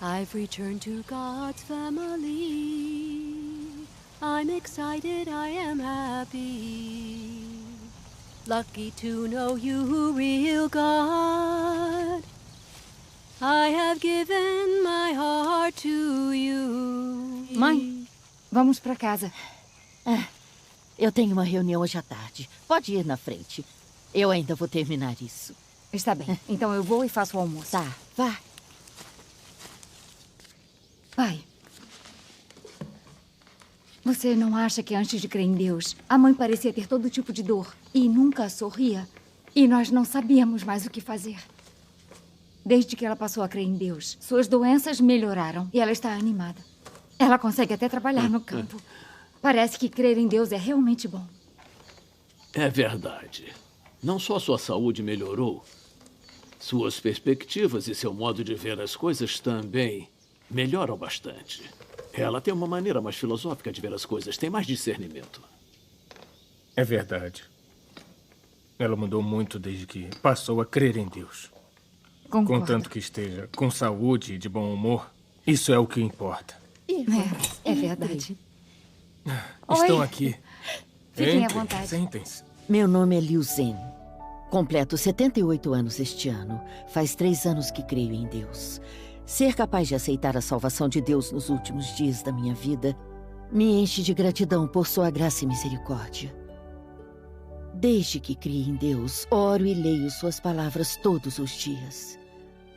I've returned to God's family. I'm excited, I am happy. Lucky to know you, real God. I have given my heart to you. Mãe, vamos pra casa. Eu tenho uma reunião hoje à tarde. Pode ir na frente. Eu ainda vou terminar isso. Está bem. Então eu vou e faço o almoço. Tá, vá. Pai, você não acha que antes de crer em Deus, a mãe parecia ter todo tipo de dor e nunca sorria? E nós não sabíamos mais o que fazer. Desde que ela passou a crer em Deus, suas doenças melhoraram e ela está animada. Ela consegue até trabalhar no campo. Parece que crer em Deus é realmente bom. É verdade. Não só sua saúde melhorou, suas perspectivas e seu modo de ver as coisas também melhoram bastante. Ela tem uma maneira mais filosófica de ver as coisas, tem mais discernimento. É verdade. Ela mudou muito desde que passou a crer em Deus. Concordo. Contanto que esteja com saúde e de bom humor, isso é o que importa. É verdade. Estão Oi. aqui. Fiquem à Entrem, vontade. sentem-se. Meu nome é Liu Zen. Completo 78 anos este ano. Faz 3 anos que creio em Deus. Ser capaz de aceitar a salvação de Deus nos últimos dias da minha vida me enche de gratidão por sua graça e misericórdia. Desde que criei em Deus, oro e leio suas palavras todos os dias.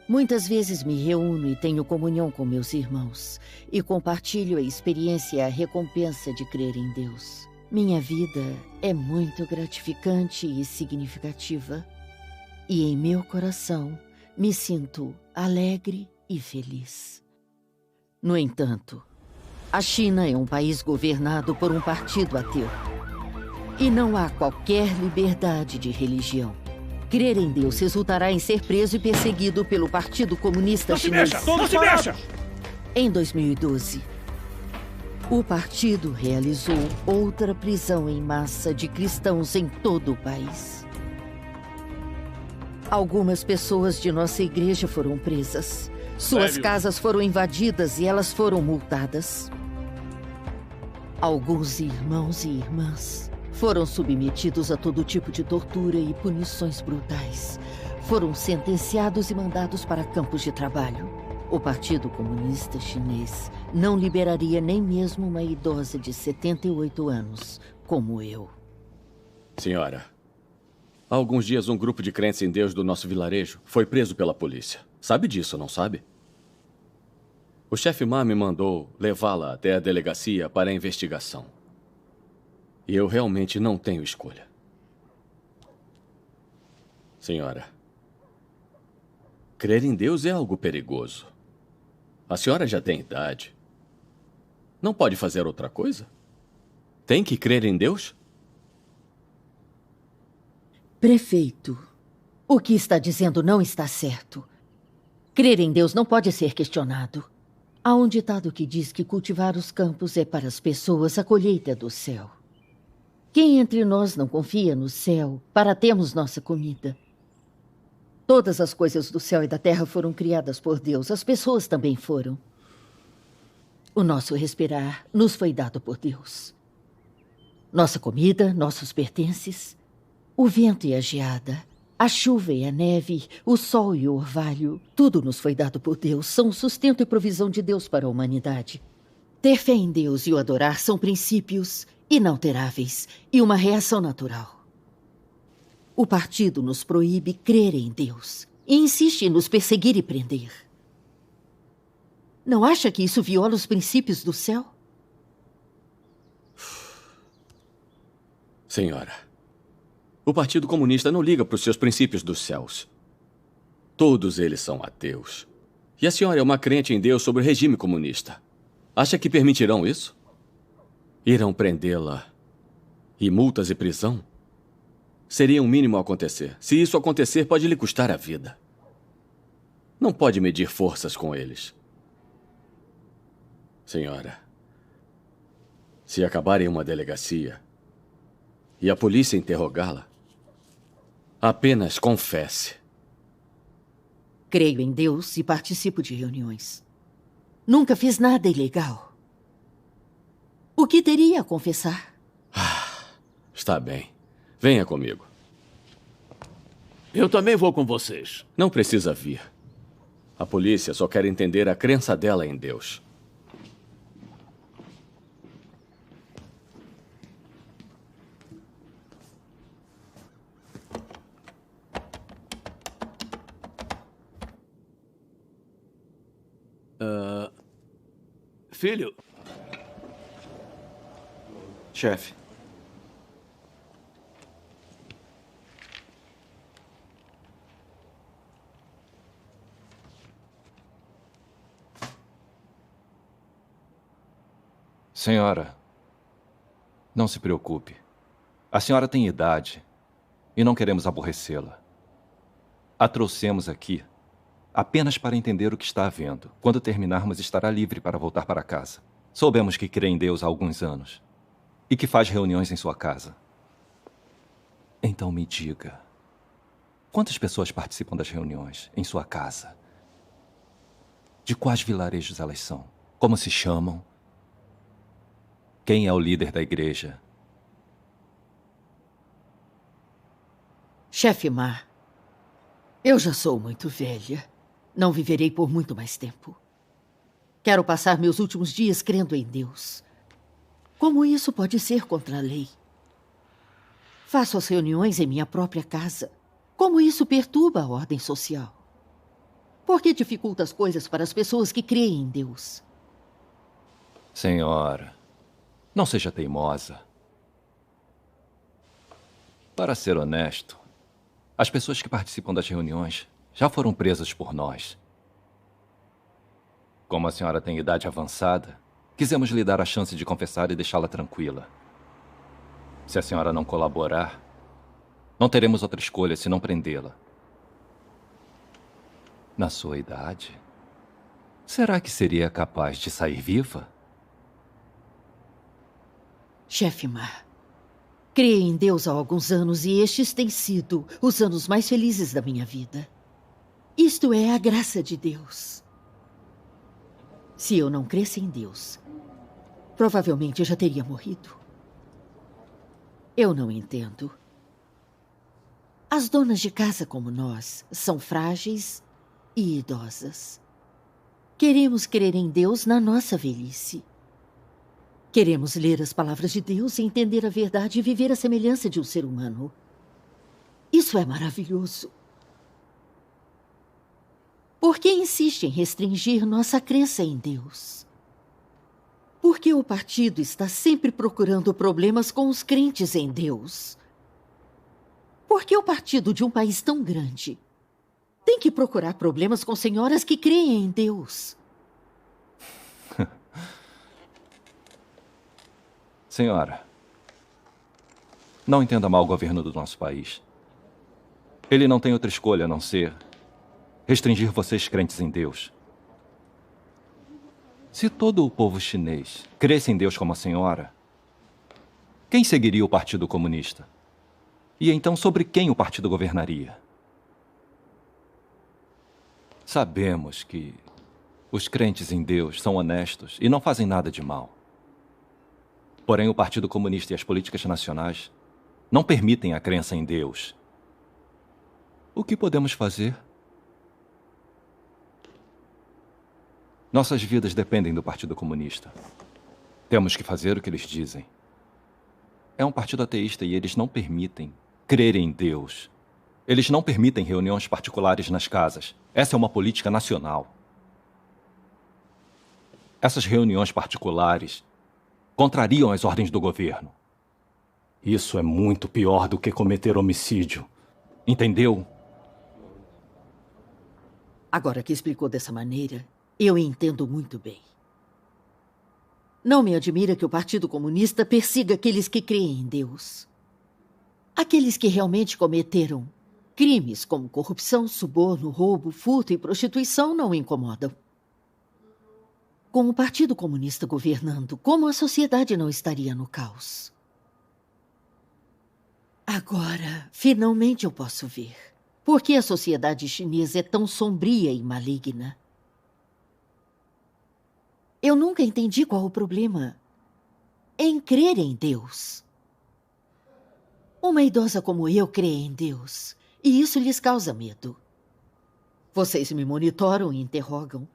Muitas vezes me reúno e tenho comunhão com meus irmãos e compartilho a experiência e a recompensa de crer em Deus. Minha vida é muito gratificante e significativa. E em meu coração me sinto alegre e feliz. No entanto, a China é um país governado por um partido ateu. E não há qualquer liberdade de religião. Crer em Deus resultará em ser preso e perseguido pelo Partido Comunista Chinês. Não se mexa! Em 2012, o partido realizou outra prisão em massa de cristãos em todo o país. Algumas pessoas de nossa igreja foram presas. Suas casas foram invadidas e elas foram multadas. Alguns irmãos e irmãs foram submetidos a todo tipo de tortura e punições brutais. Foram sentenciados e mandados para campos de trabalho. O Partido Comunista Chinês não liberaria nem mesmo uma idosa de 78 anos, como eu. Senhora, há alguns dias um grupo de crentes em Deus do nosso vilarejo foi preso pela polícia. Sabe disso, não sabe? O chefe Ma me mandou levá-la até a delegacia para a investigação. E eu realmente não tenho escolha. Senhora, crer em Deus é algo perigoso. A senhora já tem idade. Não pode fazer outra coisa? Tem que crer em Deus? Prefeito, o que está dizendo não está certo. Crer em Deus não pode ser questionado. Há um ditado que diz que cultivar os campos é para as pessoas, a colheita é do céu. Quem entre nós não confia no céu para termos nossa comida? Todas as coisas do céu e da terra foram criadas por Deus. As pessoas também foram. O nosso respirar nos foi dado por Deus. Nossa comida, nossos pertences, o vento e a geada, a chuva e a neve, o sol e o orvalho, tudo nos foi dado por Deus. São o sustento e provisão de Deus para a humanidade. Ter fé em Deus e o adorar são princípios inalteráveis e uma reação natural. O partido nos proíbe crer em Deus e insiste em nos perseguir e prender. Não acha que isso viola os princípios do céu? Senhora, o Partido Comunista não liga para os seus princípios dos céus. Todos eles são ateus. E a senhora é uma crente em Deus sobre o regime comunista. Acha que permitirão isso? Irão prendê-la e multas e prisão? Seria o mínimo a acontecer. Se isso acontecer, pode lhe custar a vida. Não pode medir forças com eles. Senhora, se acabar em uma delegacia e a polícia interrogá-la, apenas confesse. Creio em Deus e participo de reuniões. Nunca fiz nada ilegal. O que teria a confessar? Está bem. Venha comigo. Eu também vou com vocês. Não precisa vir. A polícia só quer entender a crença dela em Deus. Filho, Chefe. Senhora, não se preocupe. A senhora tem idade e não queremos aborrecê-la. A trouxemos aqui apenas para entender o que está havendo. Quando terminarmos, estará livre para voltar para casa. Soubemos que crê em Deus há alguns anos e que faz reuniões em sua casa. Então me diga, quantas pessoas participam das reuniões em sua casa? De quais vilarejos elas são? Como se chamam? Quem é o líder da igreja? Chefe Mar, eu já sou muito velha. Não viverei por muito mais tempo. Quero passar meus últimos dias crendo em Deus. Como isso pode ser contra a lei? Faço as reuniões em minha própria casa. Como isso perturba a ordem social? Por que dificulta as coisas para as pessoas que creem em Deus? Senhora, não seja teimosa. Para ser honesto, as pessoas que participam das reuniões já foram presas por nós. Como a senhora tem idade avançada, quisemos lhe dar a chance de confessar e deixá-la tranquila. Se a senhora não colaborar, não teremos outra escolha senão prendê-la. Na sua idade, será que seria capaz de sair viva? Chefe Mar, criei em Deus há alguns anos e estes têm sido os anos mais felizes da minha vida. Isto é a graça de Deus. Se eu não cresce em Deus, provavelmente eu já teria morrido. Eu não entendo. As donas de casa como nós são frágeis e idosas. Queremos crer em Deus na nossa velhice. Queremos ler as palavras de Deus, entender a verdade e viver a semelhança de um ser humano. Isso é maravilhoso. Por que insiste em restringir nossa crença em Deus? Por que o partido está sempre procurando problemas com os crentes em Deus? Por que o partido de um país tão grande tem que procurar problemas com senhoras que creem em Deus? Senhora, não entenda mal o governo do nosso país. Ele não tem outra escolha a não ser restringir vocês crentes em Deus. Se todo o povo chinês cresce em Deus como a senhora, quem seguiria o Partido Comunista? E então sobre quem o partido governaria? Sabemos que os crentes em Deus são honestos e não fazem nada de mal. Porém, o Partido Comunista e as políticas nacionais não permitem a crença em Deus. O que podemos fazer? Nossas vidas dependem do Partido Comunista. Temos que fazer o que eles dizem. É um partido ateísta e eles não permitem crer em Deus. Eles não permitem reuniões particulares nas casas. Essa é uma política nacional. Essas reuniões particulares contrariam as ordens do governo. Isso é muito pior do que cometer homicídio. Entendeu? Agora que explicou dessa maneira, eu entendo muito bem. Não me admira que o Partido Comunista persiga aqueles que creem em Deus. Aqueles que realmente cometeram crimes como corrupção, suborno, roubo, furto e prostituição não o incomodam. Com o Partido Comunista governando, como a sociedade não estaria no caos? Agora, finalmente eu posso ver por que a sociedade chinesa é tão sombria e maligna. Eu nunca entendi qual o problema em crer em Deus. Uma idosa como eu crê em Deus, e isso lhes causa medo. Vocês me monitoram e interrogam.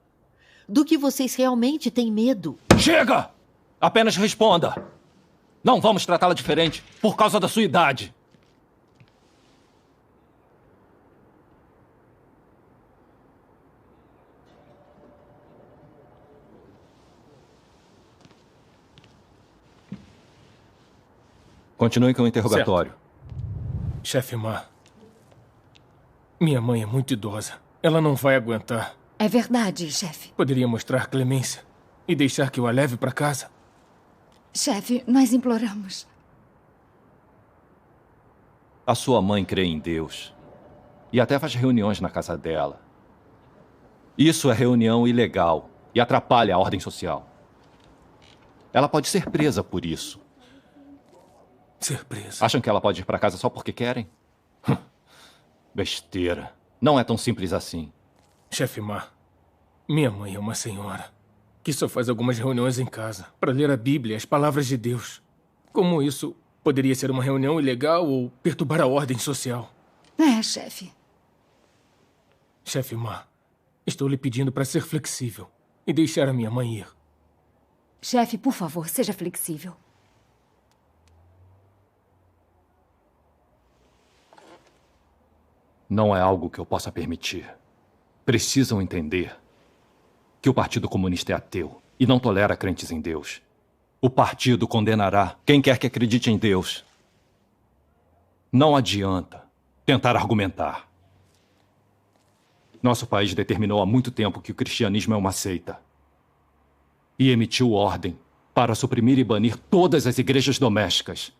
Do que vocês realmente têm medo? Chega! Apenas responda. Não vamos tratá-la diferente por causa da sua idade. Continue com o interrogatório. Chefe Ma, minha mãe é muito idosa. Ela não vai aguentar. É verdade, chefe. Poderia mostrar clemência e deixar que eu a leve para casa? Chefe, nós imploramos. A sua mãe crê em Deus e até faz reuniões na casa dela. Isso é reunião ilegal e atrapalha a ordem social. Ela pode ser presa por isso. Ser presa? Acham que ela pode ir para casa só porque querem? Besteira. Não é tão simples assim. Chefe Ma, minha mãe é uma senhora que só faz algumas reuniões em casa para ler a Bíblia e as palavras de Deus. Como isso poderia ser uma reunião ilegal ou perturbar a ordem social? É, chefe. Chefe Ma, estou lhe pedindo para ser flexível e deixar a minha mãe ir. Chefe, por favor, seja flexível. Não é algo que eu possa permitir. Precisam entender que o Partido Comunista é ateu e não tolera crentes em Deus. O partido condenará quem quer que acredite em Deus. Não adianta tentar argumentar. Nosso país determinou há muito tempo que o cristianismo é uma seita e emitiu ordem para suprimir e banir todas as igrejas domésticas.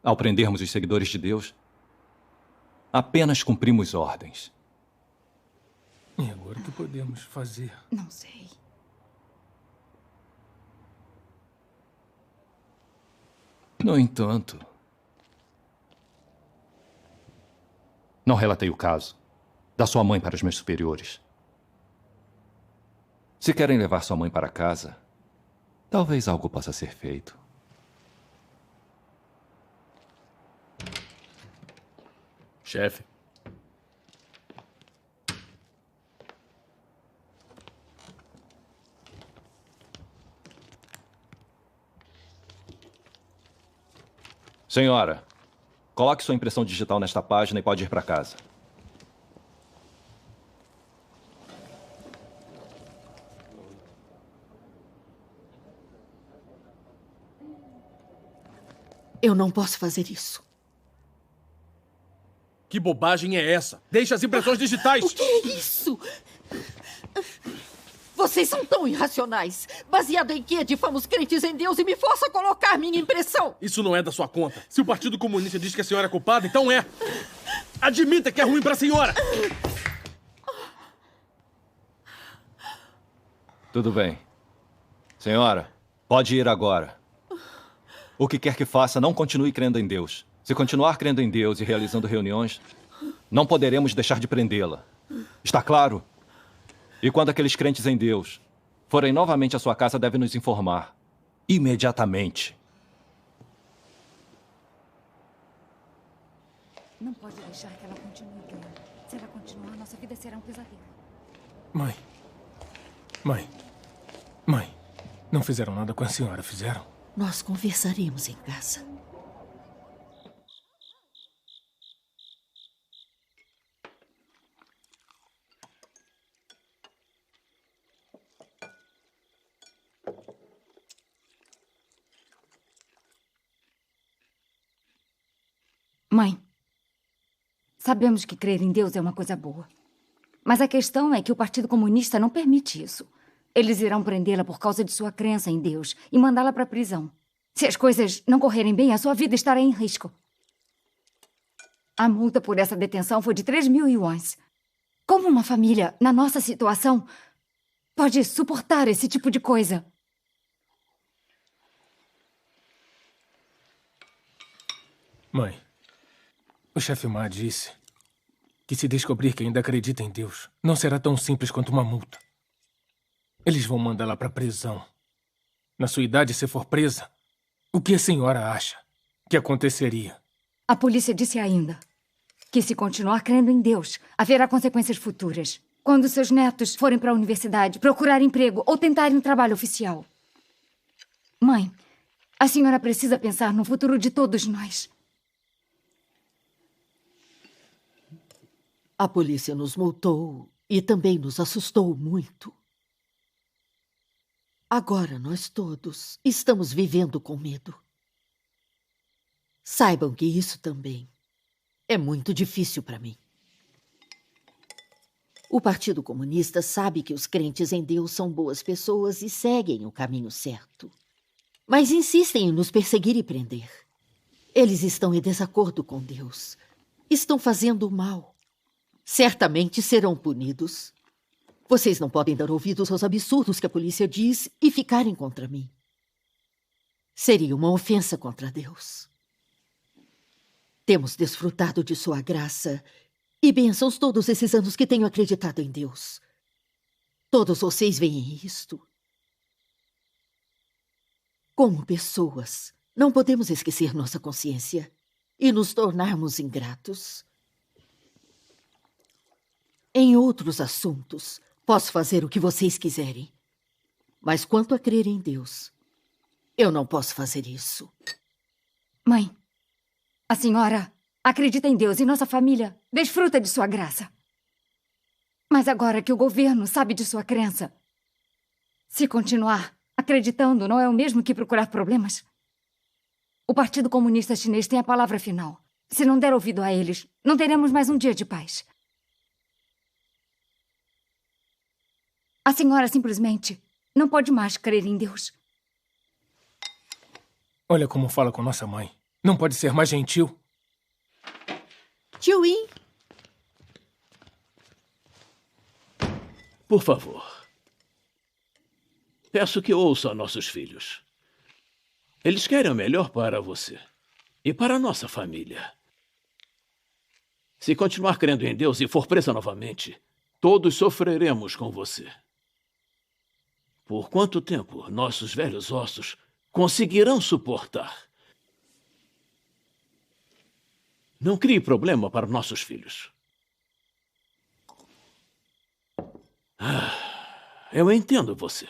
Ao prendermos os seguidores de Deus, apenas cumprimos ordens. E agora o que podemos fazer? Não sei. No entanto, não relatei o caso da sua mãe para os meus superiores. Se querem levar sua mãe para casa, talvez algo possa ser feito. Chefe. Senhora, coloque sua impressão digital nesta página e pode ir para casa. Eu não posso fazer isso. Que bobagem é essa? Deixe as impressões digitais! O que é isso? Vocês são tão irracionais. Baseado em que difama os crentes em Deus e me força a colocar minha impressão? Isso não é da sua conta. Se o Partido Comunista diz que a senhora é culpada, então é. Admita que é ruim para a senhora! Tudo bem. Senhora, pode ir agora. O que quer que faça, não continue crendo em Deus. Se continuar crendo em Deus e realizando reuniões, não poderemos deixar de prendê-la. Está claro? E quando aqueles crentes em Deus forem novamente à sua casa, deve nos informar. Imediatamente. Não pode deixar que ela continue crendo. Se ela continuar, nossa vida será um pesadelo. Mãe. Não fizeram nada com a senhora, fizeram? Nós conversaremos em casa. Mãe, sabemos que crer em Deus é uma coisa boa. Mas a questão é que o Partido Comunista não permite isso. Eles irão prendê-la por causa de sua crença em Deus e mandá-la para a prisão. Se as coisas não correrem bem, a sua vida estará em risco. A multa por essa detenção foi de 3.000 yuans. Como uma família, na nossa situação, pode suportar esse tipo de coisa? Mãe, o chefe Ma disse que se descobrir que ainda acredita em Deus, não será tão simples quanto uma multa. Eles vão mandá-la para a prisão. Na sua idade, se for presa, o que a senhora acha que aconteceria? A polícia disse ainda que, se continuar crendo em Deus, haverá consequências futuras. Quando seus netos forem para a universidade, procurar emprego ou tentarem um trabalho oficial. Mãe, a senhora precisa pensar no futuro de todos nós. A polícia nos multou e também nos assustou muito. Agora nós todos estamos vivendo com medo. Saibam que isso também é muito difícil para mim. O Partido Comunista sabe que os crentes em Deus são boas pessoas e seguem o caminho certo. Mas insistem em nos perseguir e prender. Eles estão em desacordo com Deus. Estão fazendo o mal. Certamente serão punidos. Vocês não podem dar ouvidos aos absurdos que a polícia diz e ficarem contra mim. Seria uma ofensa contra Deus. Temos desfrutado de sua graça e bênçãos todos esses anos que tenho acreditado em Deus. Todos vocês veem isto. Como pessoas, não podemos esquecer nossa consciência e nos tornarmos ingratos. Em outros assuntos, posso fazer o que vocês quiserem. Mas quanto a crer em Deus, eu não posso fazer isso. Mãe, a senhora acredita em Deus e nossa família desfruta de sua graça. Mas agora que o governo sabe de sua crença, se continuar acreditando, não é o mesmo que procurar problemas? O Partido Comunista Chinês tem a palavra final. Se não der ouvido a eles, não teremos mais um dia de paz. A senhora simplesmente não pode mais crer em Deus. Olha como fala com nossa mãe. Não pode ser mais gentil. Tio Yin. Por favor. Peço que ouça nossos filhos. Eles querem o melhor para você e para a nossa família. Se continuar crendo em Deus e for presa novamente, todos sofreremos com você. Por quanto tempo nossos velhos ossos conseguirão suportar? Não crie problema para nossos filhos. Eu entendo você.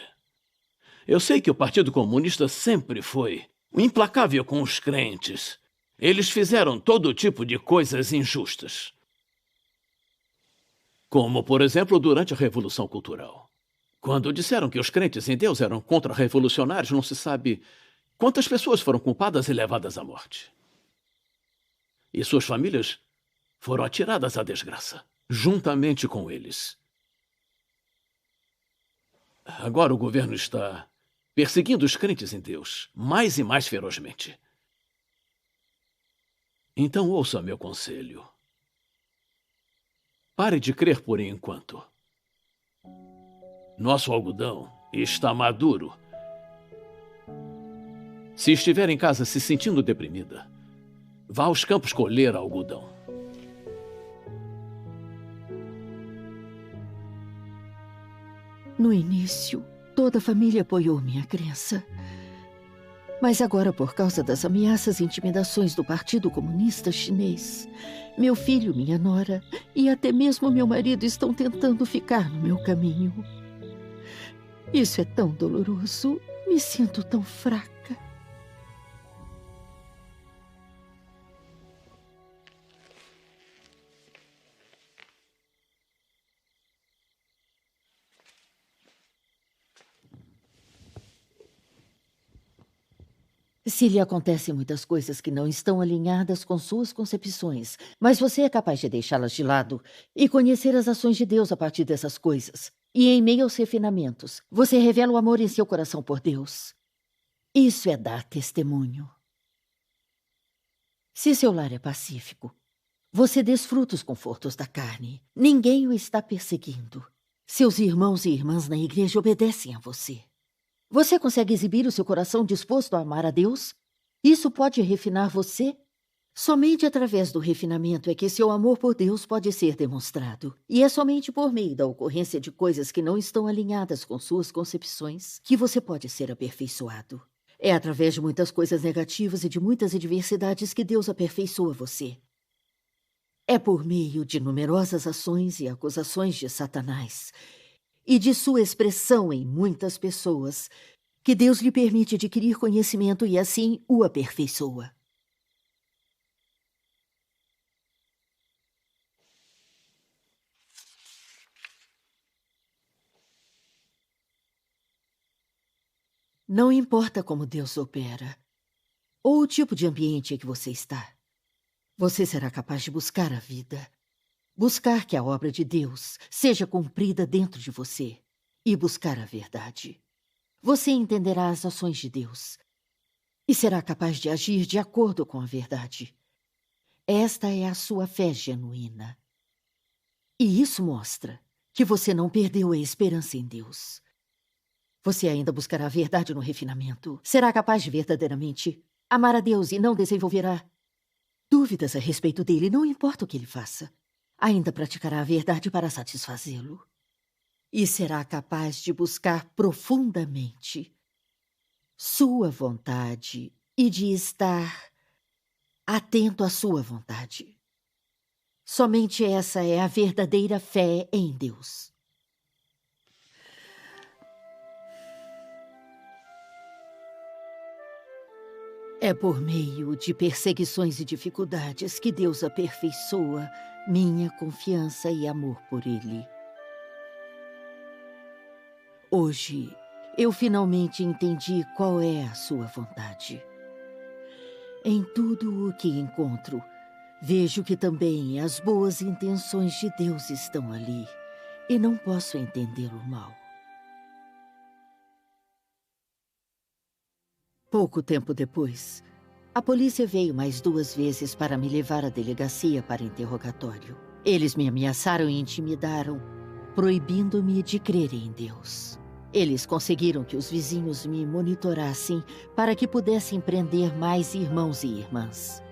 Eu sei que o Partido Comunista sempre foi implacável com os crentes. Eles fizeram todo tipo de coisas injustas. Como, por exemplo, durante a Revolução Cultural. Quando disseram que os crentes em Deus eram contra-revolucionários, não se sabe quantas pessoas foram culpadas e levadas à morte. E suas famílias foram atiradas à desgraça, juntamente com eles. Agora o governo está perseguindo os crentes em Deus mais e mais ferozmente. Então ouça meu conselho. Pare de crer por enquanto. Nosso algodão está maduro. Se estiver em casa se sentindo deprimida, vá aos campos colher algodão. No início, toda a família apoiou minha crença. Mas agora, por causa das ameaças e intimidações do Partido Comunista Chinês, meu filho, minha nora e até mesmo meu marido estão tentando ficar no meu caminho. Isso é tão doloroso. Me sinto tão fraca. Se lhe acontecem muitas coisas que não estão alinhadas com suas concepções, mas você é capaz de deixá-las de lado e conhecer as ações de Deus a partir dessas coisas, e em meio aos refinamentos, você revela o amor em seu coração por Deus. Isso é dar testemunho. Se seu lar é pacífico, você desfruta os confortos da carne. Ninguém o está perseguindo. Seus irmãos e irmãs na igreja obedecem a você. Você consegue exibir o seu coração disposto a amar a Deus? Isso pode refinar você? Somente através do refinamento é que seu amor por Deus pode ser demonstrado. E é somente por meio da ocorrência de coisas que não estão alinhadas com suas concepções que você pode ser aperfeiçoado. É através de muitas coisas negativas e de muitas adversidades que Deus aperfeiçoa você. É por meio de numerosas ações e acusações de Satanás e de sua expressão em muitas pessoas que Deus lhe permite adquirir conhecimento e assim o aperfeiçoa. Não importa como Deus opera ou o tipo de ambiente em que você está. Você será capaz de buscar a vida, buscar que a obra de Deus seja cumprida dentro de você e buscar a verdade. Você entenderá as ações de Deus e será capaz de agir de acordo com a verdade. Esta é a sua fé genuína. E isso mostra que você não perdeu a esperança em Deus. Você ainda buscará a verdade no refinamento. Será capaz de verdadeiramente amar a Deus e não desenvolverá dúvidas a respeito dele, não importa o que ele faça. Ainda praticará a verdade para satisfazê-lo. E será capaz de buscar profundamente sua vontade e de estar atento à sua vontade. Somente essa é a verdadeira fé em Deus. É por meio de perseguições e dificuldades que Deus aperfeiçoa minha confiança e amor por Ele. Hoje, eu finalmente entendi qual é a sua vontade. Em tudo o que encontro, vejo que também as boas intenções de Deus estão ali, e não posso entendê-lo mal. Pouco tempo depois, a polícia veio mais 2 vezes para me levar à delegacia para interrogatório. Eles me ameaçaram e intimidaram, proibindo-me de crer em Deus. Eles conseguiram que os vizinhos me monitorassem para que pudessem prender mais irmãos e irmãs.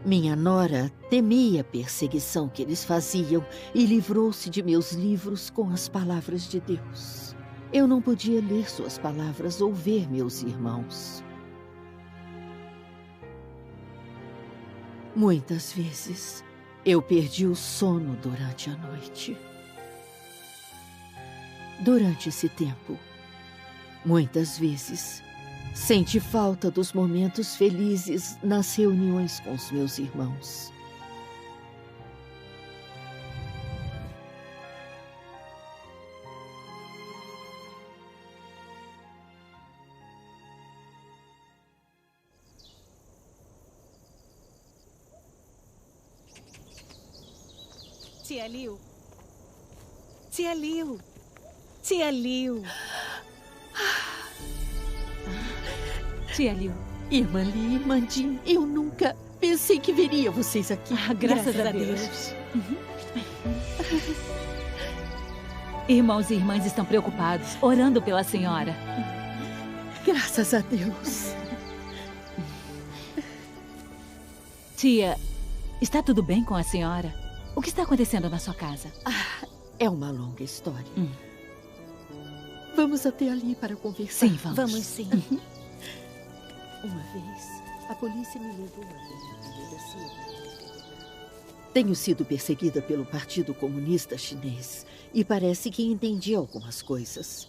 Minha nora temia a perseguição que eles faziam e livrou-se de meus livros com as palavras de Deus. Eu não podia ler suas palavras ou ver meus irmãos. Muitas vezes, eu perdi o sono durante a noite. Durante esse tempo, muitas vezes, senti falta dos momentos felizes nas reuniões com os meus irmãos. Tia Liu. Tia Liu. Tia Liu. Tia Liu. Irmã Li, Irmã Jean, eu nunca pensei que veria vocês aqui. Graças a Deus. Irmãos e irmãs estão preocupados, orando pela senhora. Graças a Deus. Tia, está tudo bem com a senhora? O que está acontecendo na sua casa? É uma longa história. Vamos até ali para conversar. Sim, vamos. Vamos sim. Uma vez, a polícia me levou até a delegacia. Tenho sido perseguida pelo Partido Comunista Chinês e parece que entendi algumas coisas.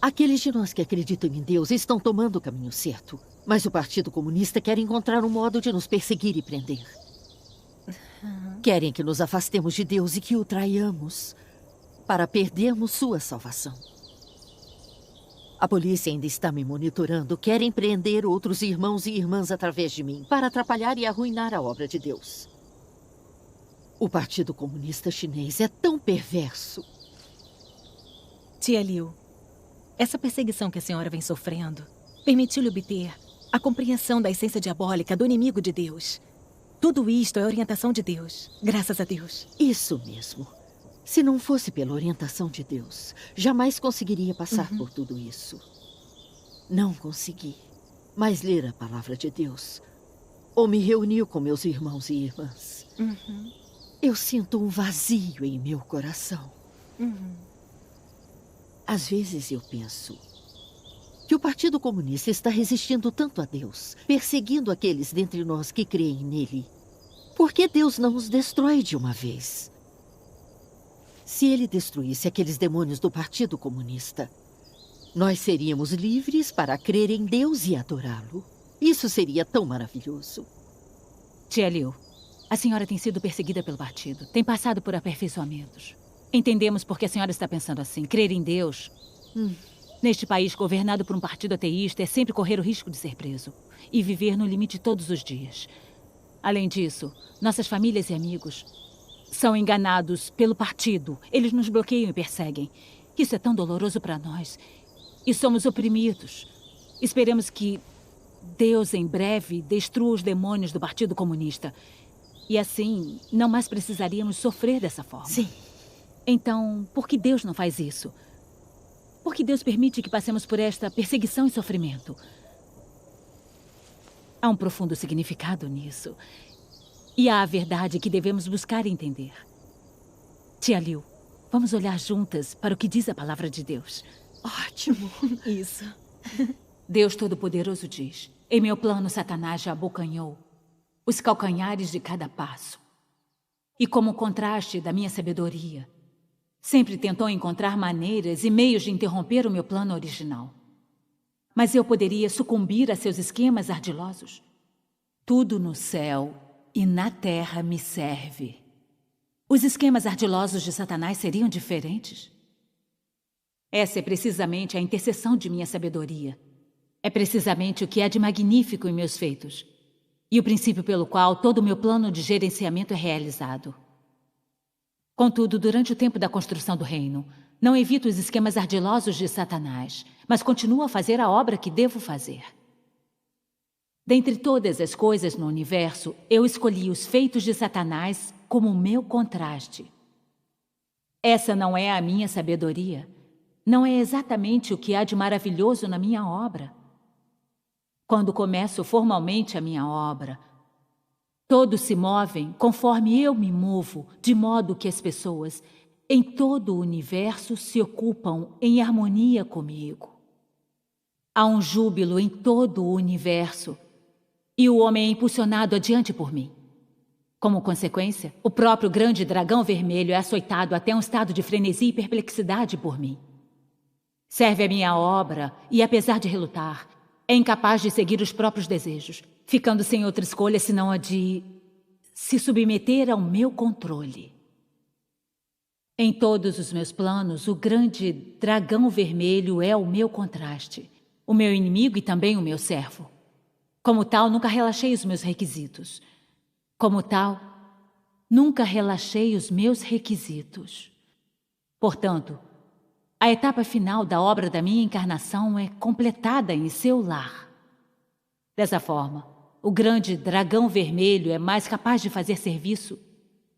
Aqueles de nós que acreditam em Deus estão tomando o caminho certo, mas o Partido Comunista quer encontrar um modo de nos perseguir e prender. Querem que nos afastemos de Deus e que o traiamos para perdermos sua salvação. A polícia ainda está me monitorando. Querem prender outros irmãos e irmãs através de mim para atrapalhar e arruinar a obra de Deus. O Partido Comunista Chinês é tão perverso. Tia Liu, essa perseguição que a senhora vem sofrendo permitiu-lhe obter a compreensão da essência diabólica do inimigo de Deus. Tudo isto é orientação de Deus, graças a Deus. Isso mesmo. Se não fosse pela orientação de Deus, jamais conseguiria passar por tudo isso. Não consegui mais ler a palavra de Deus ou me reunir com meus irmãos e irmãs. Eu sinto um vazio em meu coração. Às vezes eu penso que o Partido Comunista está resistindo tanto a Deus, perseguindo aqueles dentre nós que creem nele. Por que Deus não os destrói de uma vez? Se ele destruísse aqueles demônios do Partido Comunista, nós seríamos livres para crer em Deus e adorá-lo. Isso seria tão maravilhoso. Tia Liu, a senhora tem sido perseguida pelo partido. Tem passado por aperfeiçoamentos. Entendemos por que a senhora está pensando assim. Crer em Deus... Neste país governado por um partido ateísta é sempre correr o risco de ser preso. E viver no limite todos os dias. Além disso, nossas famílias e amigos são enganados pelo partido. Eles nos bloqueiam e perseguem. Isso é tão doloroso para nós. E somos oprimidos. Esperemos que Deus, em breve, destrua os demônios do Partido Comunista. E assim, não mais precisaríamos sofrer dessa forma. Sim. Então, por que Deus não faz isso? Por que Deus permite que passemos por esta perseguição e sofrimento? Há um profundo significado nisso. E há a verdade que devemos buscar e entender. Tia Liu, vamos olhar juntas para o que diz a palavra de Deus. Ótimo. Isso. Deus Todo-Poderoso diz: em meu plano, Satanás já abocanhou os calcanhares de cada passo. E como contraste da minha sabedoria, sempre tentou encontrar maneiras e meios de interromper o meu plano original. Mas eu poderia sucumbir a seus esquemas ardilosos? Tudo no céu e na terra me serve. Os esquemas ardilosos de Satanás seriam diferentes? Essa é precisamente a intercessão de minha sabedoria. É precisamente o que há de magnífico em meus feitos. E o princípio pelo qual todo o meu plano de gerenciamento é realizado. Contudo, durante o tempo da construção do reino, não evito os esquemas ardilosos de Satanás, mas continuo a fazer a obra que devo fazer. Dentre todas as coisas no universo, eu escolhi os feitos de Satanás como meu contraste. Essa não é a minha sabedoria. Não é exatamente o que há de maravilhoso na minha obra. Quando começo formalmente a minha obra, todos se movem conforme eu me movo, de modo que as pessoas em todo o universo se ocupam em harmonia comigo. Há um júbilo em todo o universo e o homem é impulsionado adiante por mim. Como consequência, o próprio grande dragão vermelho é açoitado até um estado de frenesi e perplexidade por mim. Serve a minha obra e, apesar de relutar, é incapaz de seguir os próprios desejos, ficando sem outra escolha senão a de se submeter ao meu controle. Em todos os meus planos, o grande dragão vermelho é o meu contraste, o meu inimigo e também o meu servo. Como tal, nunca relaxei os meus requisitos. Como tal, nunca relaxei os meus requisitos. Portanto, a etapa final da obra da minha encarnação é completada em seu lar. Dessa forma, o grande dragão vermelho é mais capaz de fazer serviço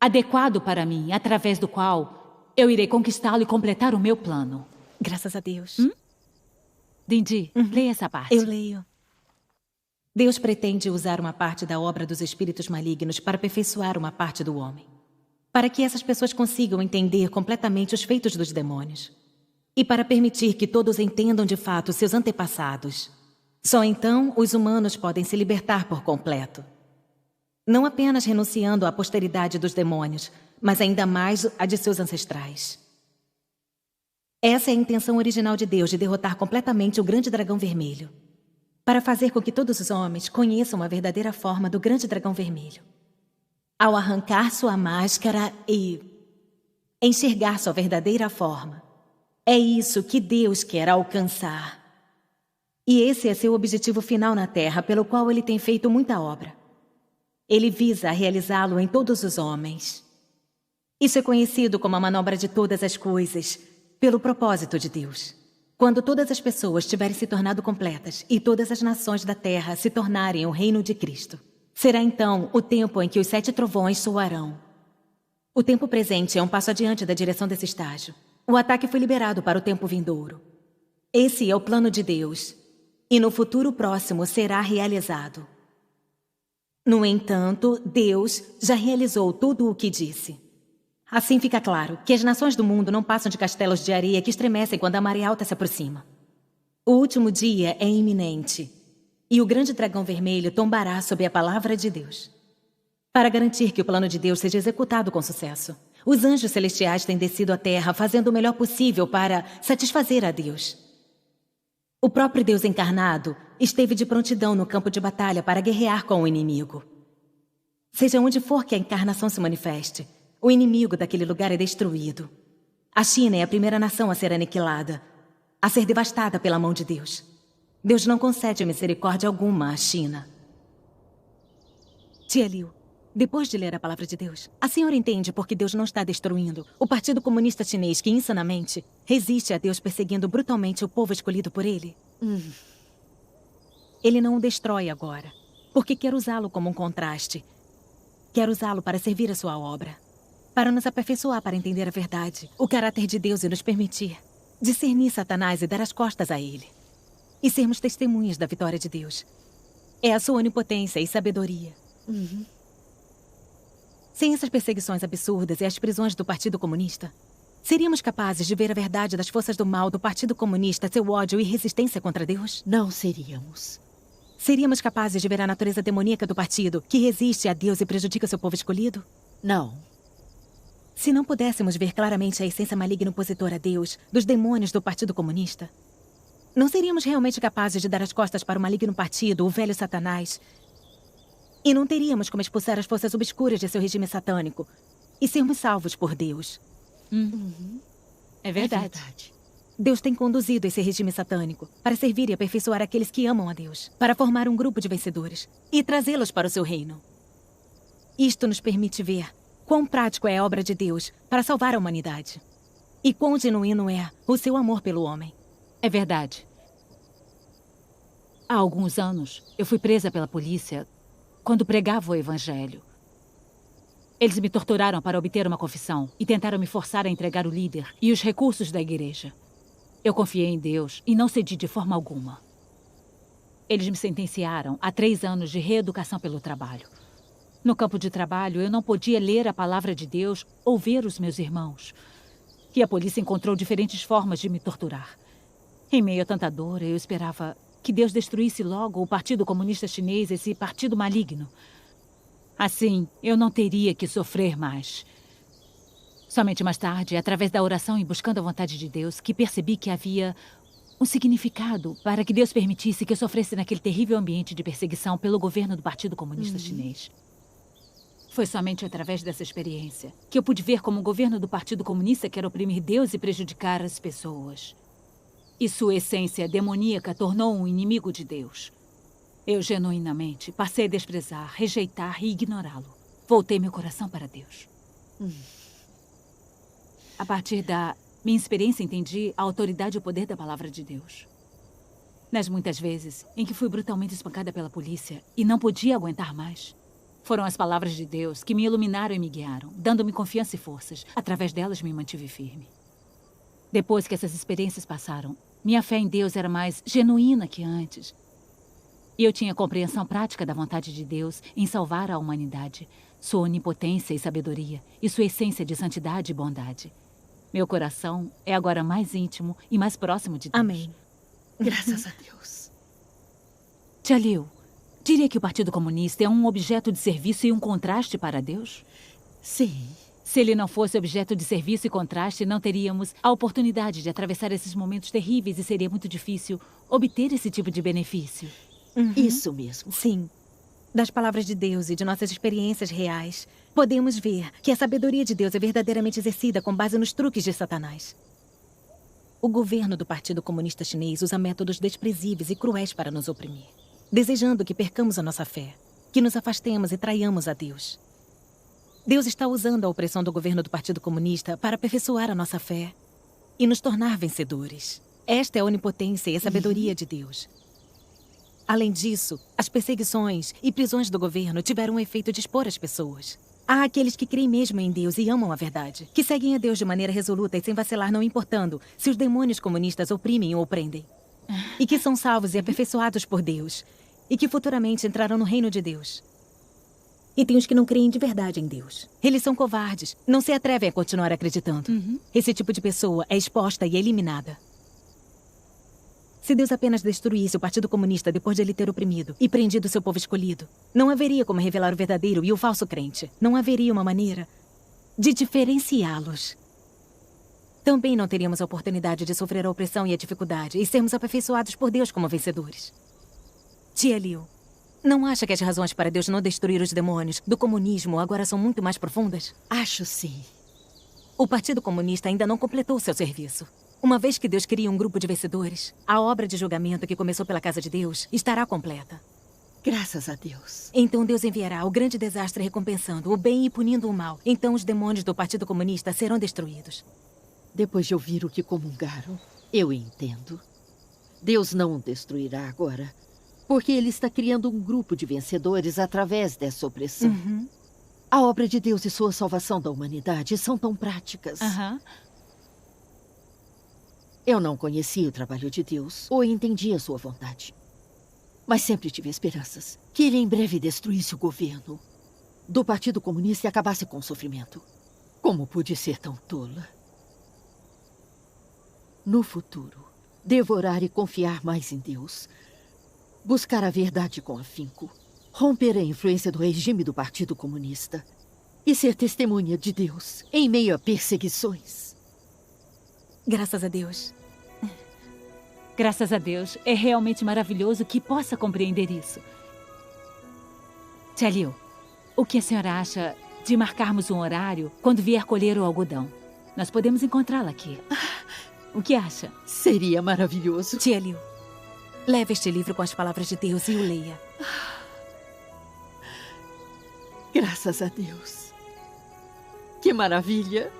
adequado para mim, através do qual eu irei conquistá-lo e completar o meu plano. Graças a Deus. Dindi, leia essa parte. Eu leio. Deus pretende usar uma parte da obra dos espíritos malignos para aperfeiçoar uma parte do homem, para que essas pessoas consigam entender completamente os feitos dos demônios e para permitir que todos entendam de fato seus antepassados. Só então os humanos podem se libertar por completo. Não apenas renunciando à posteridade dos demônios, mas ainda mais a de seus ancestrais. Essa é a intenção original de Deus, de derrotar completamente o grande dragão vermelho, para fazer com que todos os homens conheçam a verdadeira forma do grande dragão vermelho. Ao arrancar sua máscara e enxergar sua verdadeira forma, é isso que Deus quer alcançar. E esse é seu objetivo final na Terra, pelo qual ele tem feito muita obra. Ele visa realizá-lo em todos os homens. Isso é conhecido como a manobra de todas as coisas, pelo propósito de Deus. Quando todas as pessoas tiverem se tornado completas e todas as nações da Terra se tornarem o reino de Cristo, será então o tempo em que os 7 trovões soarão. O tempo presente é um passo adiante da direção desse estágio. O ataque foi liberado para o tempo vindouro. Esse é o plano de Deus. e no futuro próximo será realizado. No entanto, Deus já realizou tudo o que disse. Assim fica claro que as nações do mundo não passam de castelos de areia que estremecem quando a maré alta se aproxima. O último dia é iminente, e o grande dragão vermelho tombará sob a palavra de Deus. Para garantir que o plano de Deus seja executado com sucesso, os anjos celestiais têm descido à terra fazendo o melhor possível para satisfazer a Deus. O próprio Deus encarnado esteve de prontidão no campo de batalha para guerrear com o inimigo. Seja onde for que a encarnação se manifeste, o inimigo daquele lugar é destruído. A China é a primeira nação a ser aniquilada, a ser devastada pela mão de Deus. Deus não concede misericórdia alguma à China. Tia Liu, depois de ler a palavra de Deus, a senhora entende por que Deus não está destruindo o Partido Comunista Chinês que, insanamente, resiste a Deus perseguindo brutalmente o povo escolhido por ele? Ele não o destrói agora, porque quer usá-lo como um contraste. Quer usá-lo para servir a sua obra, para nos aperfeiçoar para entender a verdade, o caráter de Deus e nos permitir discernir Satanás e dar as costas a ele. E sermos testemunhas da vitória de Deus. É a sua onipotência e sabedoria. Sem essas perseguições absurdas e as prisões do Partido Comunista, seríamos capazes de ver a verdade das forças do mal do Partido Comunista, seu ódio e resistência contra Deus? Não seríamos. Seríamos capazes de ver a natureza demoníaca do partido, que resiste a Deus e prejudica seu povo escolhido? Não. Se não pudéssemos ver claramente a essência maligna opositora a Deus dos demônios do Partido Comunista, não seríamos realmente capazes de dar as costas para o maligno partido, o velho Satanás. E não teríamos como expulsar as forças obscuras de seu regime satânico e sermos salvos por Deus. É verdade. Deus tem conduzido esse regime satânico para servir e aperfeiçoar aqueles que amam a Deus, para formar um grupo de vencedores e trazê-los para o seu reino. Isto nos permite ver quão prático é a obra de Deus para salvar a humanidade e quão genuíno é o seu amor pelo homem. É verdade. Há alguns anos, eu fui presa pela polícia quando pregava o evangelho. Eles me torturaram para obter uma confissão e tentaram me forçar a entregar o líder e os recursos da igreja. Eu confiei em Deus e não cedi de forma alguma. Eles me sentenciaram a 3 anos de reeducação pelo trabalho. No campo de trabalho, eu não podia ler a palavra de Deus ou ver os meus irmãos. E a polícia encontrou diferentes formas de me torturar. Em meio a tanta dor, eu esperava que Deus destruísse logo o Partido Comunista Chinês, esse partido maligno. Assim, eu não teria que sofrer mais. Somente mais tarde, através da oração e buscando a vontade de Deus, que percebi que havia um significado para que Deus permitisse que eu sofresse naquele terrível ambiente de perseguição pelo governo do Partido Comunista Chinês. Foi somente através dessa experiência que eu pude ver como o governo do Partido Comunista quer oprimir Deus e prejudicar as pessoas. E sua essência demoníaca tornou um inimigo de Deus. Eu genuinamente passei a desprezar, rejeitar e ignorá-lo. Voltei meu coração para Deus. A partir da minha experiência, entendi a autoridade e o poder da palavra de Deus. Nas muitas vezes em que fui brutalmente espancada pela polícia e não podia aguentar mais, foram as palavras de Deus que me iluminaram e me guiaram, dando-me confiança e forças. Através delas, me mantive firme. Depois que essas experiências passaram, minha fé em Deus era mais genuína que antes. E eu tinha compreensão prática da vontade de Deus em salvar a humanidade, sua onipotência e sabedoria, e sua essência de santidade e bondade. Meu coração é agora mais íntimo e mais próximo de Deus. Amém. Graças a Deus. Tia Liu, diria que o Partido Comunista é um objeto de serviço e um contraste para Deus? Sim. Se ele não fosse objeto de serviço e contraste, não teríamos a oportunidade de atravessar esses momentos terríveis e seria muito difícil obter esse tipo de benefício. Isso mesmo. Sim. Das palavras de Deus e de nossas experiências reais, podemos ver que a sabedoria de Deus é verdadeiramente exercida com base nos truques de Satanás. O governo do Partido Comunista Chinês usa métodos desprezíveis e cruéis para nos oprimir, desejando que percamos a nossa fé, que nos afastemos e traiamos a Deus. Deus está usando a opressão do governo do Partido Comunista para aperfeiçoar a nossa fé e nos tornar vencedores. Esta é a onipotência e a sabedoria de Deus. Além disso, as perseguições e prisões do governo tiveram o efeito de expor as pessoas. Há aqueles que creem mesmo em Deus e amam a verdade, que seguem a Deus de maneira resoluta e sem vacilar, não importando se os demônios comunistas oprimem ou prendem. e que são salvos e aperfeiçoados por Deus, e que futuramente entrarão no reino de Deus. E tem os que não creem de verdade em Deus. Eles são covardes, não se atrevem a continuar acreditando. Esse tipo de pessoa é exposta e eliminada. Se Deus apenas destruísse o Partido Comunista depois de ele ter oprimido e prendido seu povo escolhido, não haveria como revelar o verdadeiro e o falso crente. Não haveria uma maneira de diferenciá-los. Também não teríamos a oportunidade de sofrer a opressão e a dificuldade e sermos aperfeiçoados por Deus como vencedores. Tia Liu, não acha que as razões para Deus não destruir os demônios do comunismo agora são muito mais profundas? Acho sim. O Partido Comunista ainda não completou seu serviço. Uma vez que Deus cria um grupo de vencedores, a obra de julgamento que começou pela casa de Deus estará completa. Graças a Deus. Então Deus enviará o grande desastre recompensando o bem e punindo o mal. Então os demônios do Partido Comunista serão destruídos. Depois de ouvir o que comungaram, eu entendo. Deus não o destruirá agora, porque Ele está criando um grupo de vencedores através dessa opressão. A obra de Deus e sua salvação da humanidade são tão práticas. Eu não conhecia o trabalho de Deus ou entendia sua vontade. Mas sempre tive esperanças que Ele em breve destruísse o governo do Partido Comunista e acabasse com o sofrimento. Como pude ser tão tola? No futuro, devo orar e confiar mais em Deus. Buscar a verdade com afinco. Romper a influência do regime do Partido Comunista. E ser testemunha de Deus em meio a perseguições. Graças a Deus. Graças a Deus. É realmente maravilhoso que possa compreender isso. Tia Liu, o que a senhora acha de marcarmos um horário quando vier colher o algodão? Nós podemos encontrá-la aqui. O que acha? Seria maravilhoso. Tia Liu, leve este livro com as palavras de Deus e o leia. Graças a Deus. Que maravilha.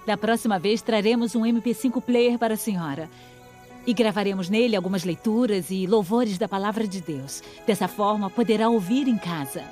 Da próxima vez, traremos um MP5 player para a senhora. E gravaremos nele algumas leituras e louvores da palavra de Deus. Dessa forma, poderá ouvir em casa.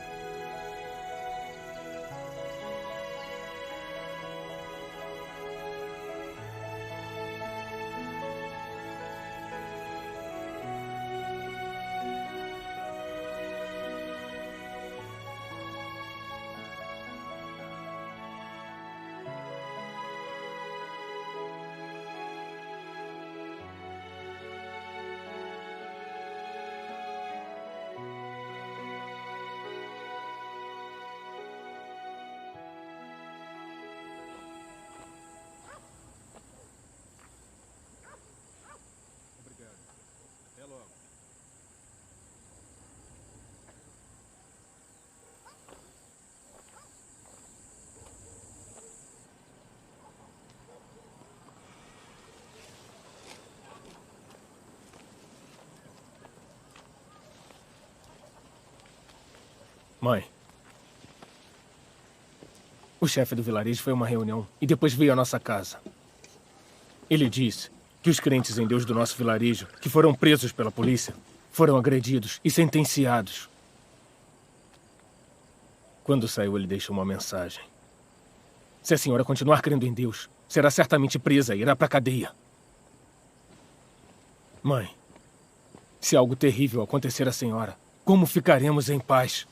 Mãe, o chefe do vilarejo foi a uma reunião e depois veio à nossa casa. Ele disse que os crentes em Deus do nosso vilarejo, que foram presos pela polícia, foram agredidos e sentenciados. Quando saiu, ele deixou uma mensagem. Se a senhora continuar crendo em Deus, será certamente presa e irá para a cadeia. Mãe, se algo terrível acontecer à senhora, como ficaremos em paz?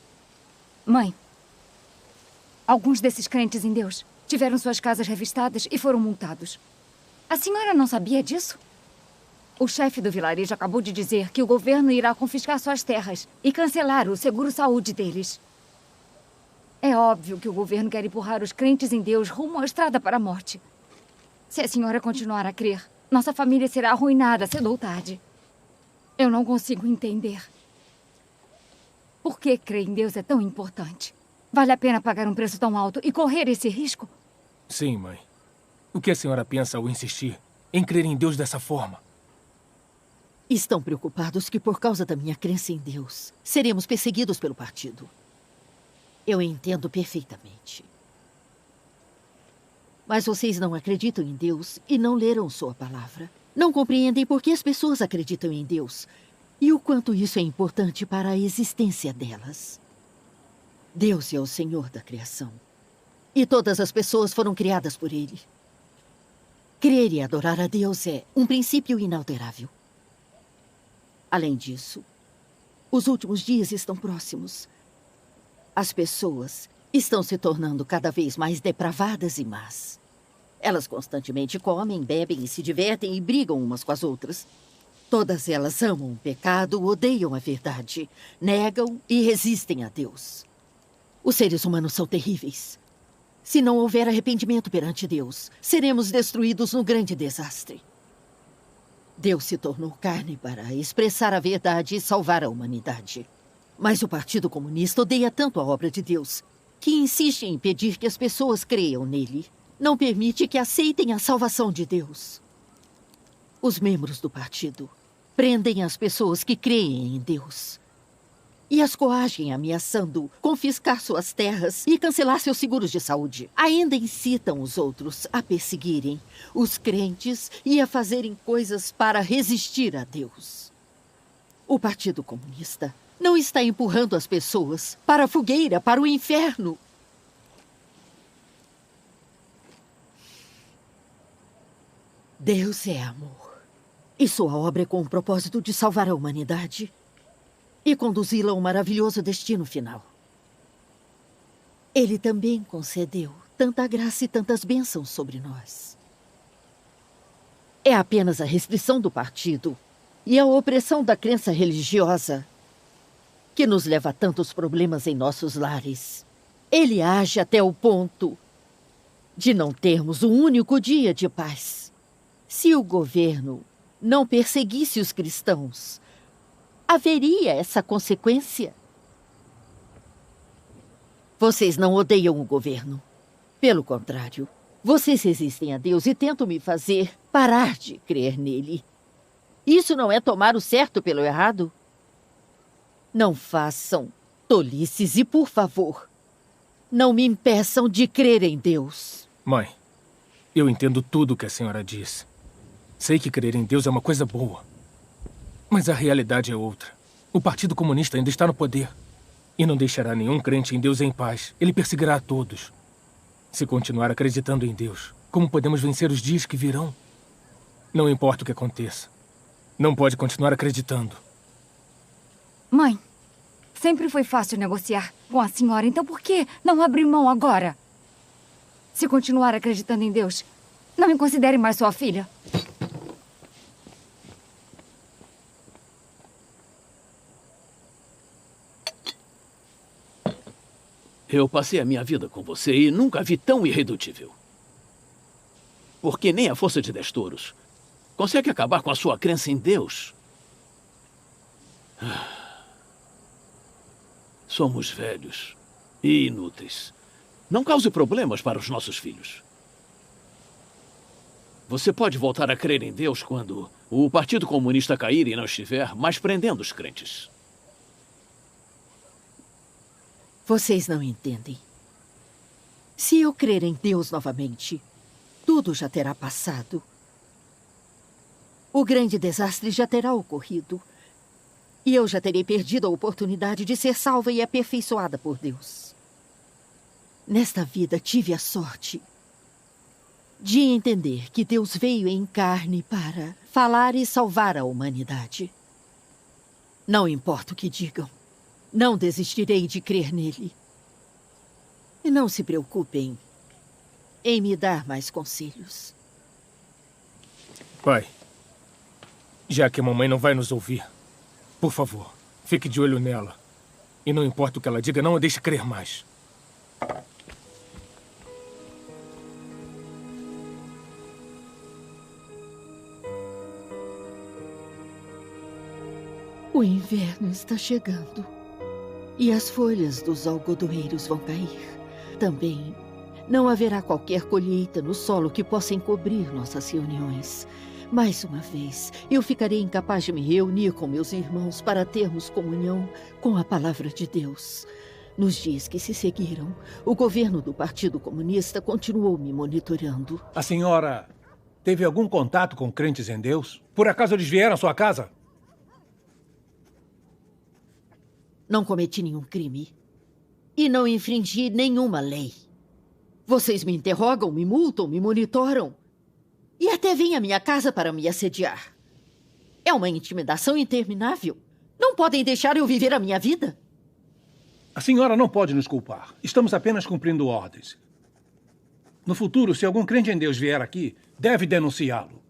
Mãe, alguns desses crentes em Deus tiveram suas casas revistadas e foram multados. A senhora não sabia disso? O chefe do vilarejo acabou de dizer que o governo irá confiscar suas terras e cancelar o seguro-saúde deles. É óbvio que o governo quer empurrar os crentes em Deus rumo à estrada para a morte. Se a senhora continuar a crer, nossa família será arruinada cedo ou tarde. Eu não consigo entender. Por que crer em Deus é tão importante? Vale a pena pagar um preço tão alto e correr esse risco? Sim, mãe. O que a senhora pensa ao insistir em crer em Deus dessa forma? Estão preocupados que, por causa da minha crença em Deus, seremos perseguidos pelo partido. Eu entendo perfeitamente. Mas vocês não acreditam em Deus e não leram sua palavra. Não compreendem por que as pessoas acreditam em Deus e o quanto isso é importante para a existência delas. Deus é o Senhor da criação. E todas as pessoas foram criadas por Ele. Crer e adorar a Deus é um princípio inalterável. Além disso, os últimos dias estão próximos. As pessoas estão se tornando cada vez mais depravadas e más. Elas constantemente comem, bebem e se divertem e brigam umas com as outras. Todas elas amam o pecado, odeiam a verdade, negam e resistem a Deus. Os seres humanos são terríveis. Se não houver arrependimento perante Deus, seremos destruídos no grande desastre. Deus se tornou carne para expressar a verdade e salvar a humanidade. Mas o Partido Comunista odeia tanto a obra de Deus que insiste em impedir que as pessoas creiam nele. Não permite que aceitem a salvação de Deus. Os membros do partido prendem as pessoas que creem em Deus e as coagem ameaçando confiscar suas terras e cancelar seus seguros de saúde. Ainda incitam os outros a perseguirem os crentes e a fazerem coisas para resistir a Deus. O Partido Comunista não está empurrando as pessoas para a fogueira, para o inferno. Deus é amor. E sua obra é com o propósito de salvar a humanidade e conduzi-la a um maravilhoso destino final. Ele também concedeu tanta graça e tantas bênçãos sobre nós. É apenas a restrição do partido e a opressão da crença religiosa que nos leva a tantos problemas em nossos lares. Ele age até o ponto de não termos um único dia de paz. Se o governo não perseguisse os cristãos, haveria essa consequência? Vocês não odeiam o governo. Pelo contrário, vocês resistem a Deus e tentam me fazer parar de crer nele. Isso não é tomar o certo pelo errado? Não façam tolices e, por favor, não me impeçam de crer em Deus. Mãe, eu entendo tudo o que a senhora diz. Sei que crer em Deus é uma coisa boa. Mas a realidade é outra. O Partido Comunista ainda está no poder. E não deixará nenhum crente em Deus em paz. Ele perseguirá a todos. Se continuar acreditando em Deus, como podemos vencer os dias que virão? Não importa o que aconteça. Não pode continuar acreditando. Mãe, sempre foi fácil negociar com a senhora. Então por que não abrir mão agora? Se continuar acreditando em Deus, não me considere mais sua filha. Eu passei a minha vida com você e nunca vi tão irredutível. Porque nem a força de 10 touros consegue acabar com a sua crença em Deus. Somos velhos e inúteis. Não cause problemas para os nossos filhos. Você pode voltar a crer em Deus quando o Partido Comunista cair e não estiver mais prendendo os crentes. Vocês não entendem. Se eu crer em Deus novamente, tudo já terá passado. O grande desastre já terá ocorrido. E eu já terei perdido a oportunidade de ser salva e aperfeiçoada por Deus. Nesta vida tive a sorte de entender que Deus veio em carne para falar e salvar a humanidade. Não importa o que digam. Não desistirei de crer nele. E não se preocupem em me dar mais conselhos. Pai, já que a mamãe não vai nos ouvir, por favor, fique de olho nela. E não importa o que ela diga, não a deixe crer mais. O inverno está chegando. E as folhas dos algodoeiros vão cair. Também não haverá qualquer colheita no solo que possa encobrir nossas reuniões. Mais uma vez, eu ficarei incapaz de me reunir com meus irmãos para termos comunhão com a palavra de Deus. Nos dias que se seguiram, o governo do Partido Comunista continuou me monitorando. A senhora teve algum contato com crentes em Deus? Por acaso eles vieram à sua casa? Não cometi nenhum crime. E não infringi nenhuma lei. Vocês me interrogam, me multam, me monitoram. E até vêm à minha casa para me assediar. É uma intimidação interminável. Não podem deixar eu viver a minha vida? A senhora não pode nos culpar. Estamos apenas cumprindo ordens. No futuro, se algum crente em Deus vier aqui, deve denunciá-lo.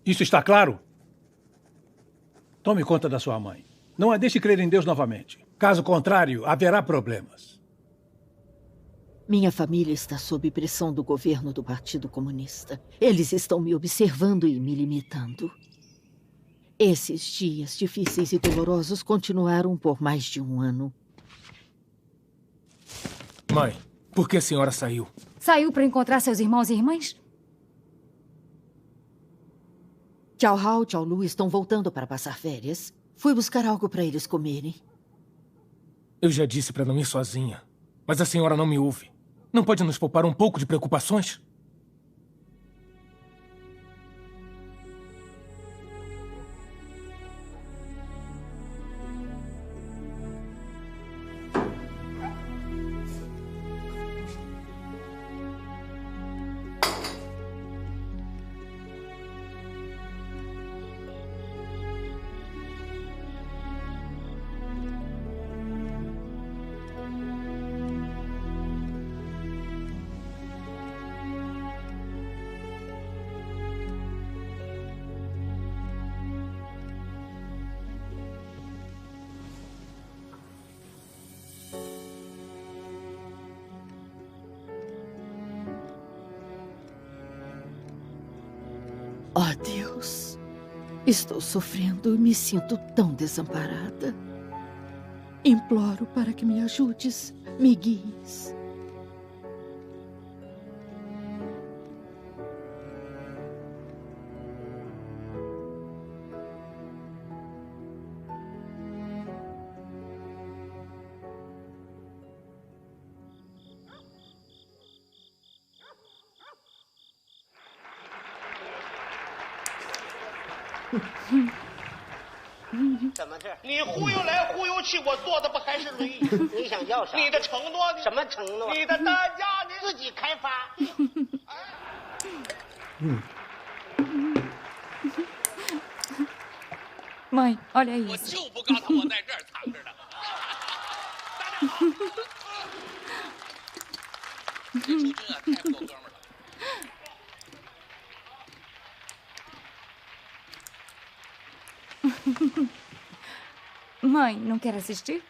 Isso está claro? Tome conta da sua mãe. Não a deixe crer em Deus novamente. Caso contrário, haverá problemas. Minha família está sob pressão do governo do Partido Comunista. Eles estão me observando e me limitando. Esses dias difíceis e dolorosos continuaram por mais de um ano. Mãe, por que a senhora saiu? Saiu para encontrar seus irmãos e irmãs? Tchau Hao, Tchau Lu estão voltando para passar férias. Fui buscar algo para eles comerem. Eu já disse para não ir sozinha, mas a senhora não me ouve. Não pode nos poupar um pouco de preocupações? Oh, Deus. Estou sofrendo e me sinto tão desamparada. Imploro para que me ajudes, me guies. Mãe, olha isso. Mãe, não quer assistir?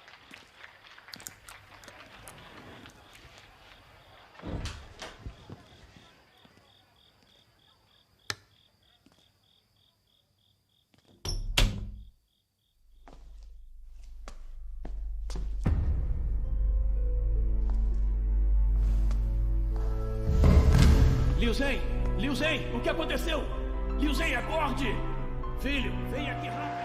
Liu Zhen! Liu Zhen! O que aconteceu? Liu Zhen, acorde! Filho, vem aqui rápido!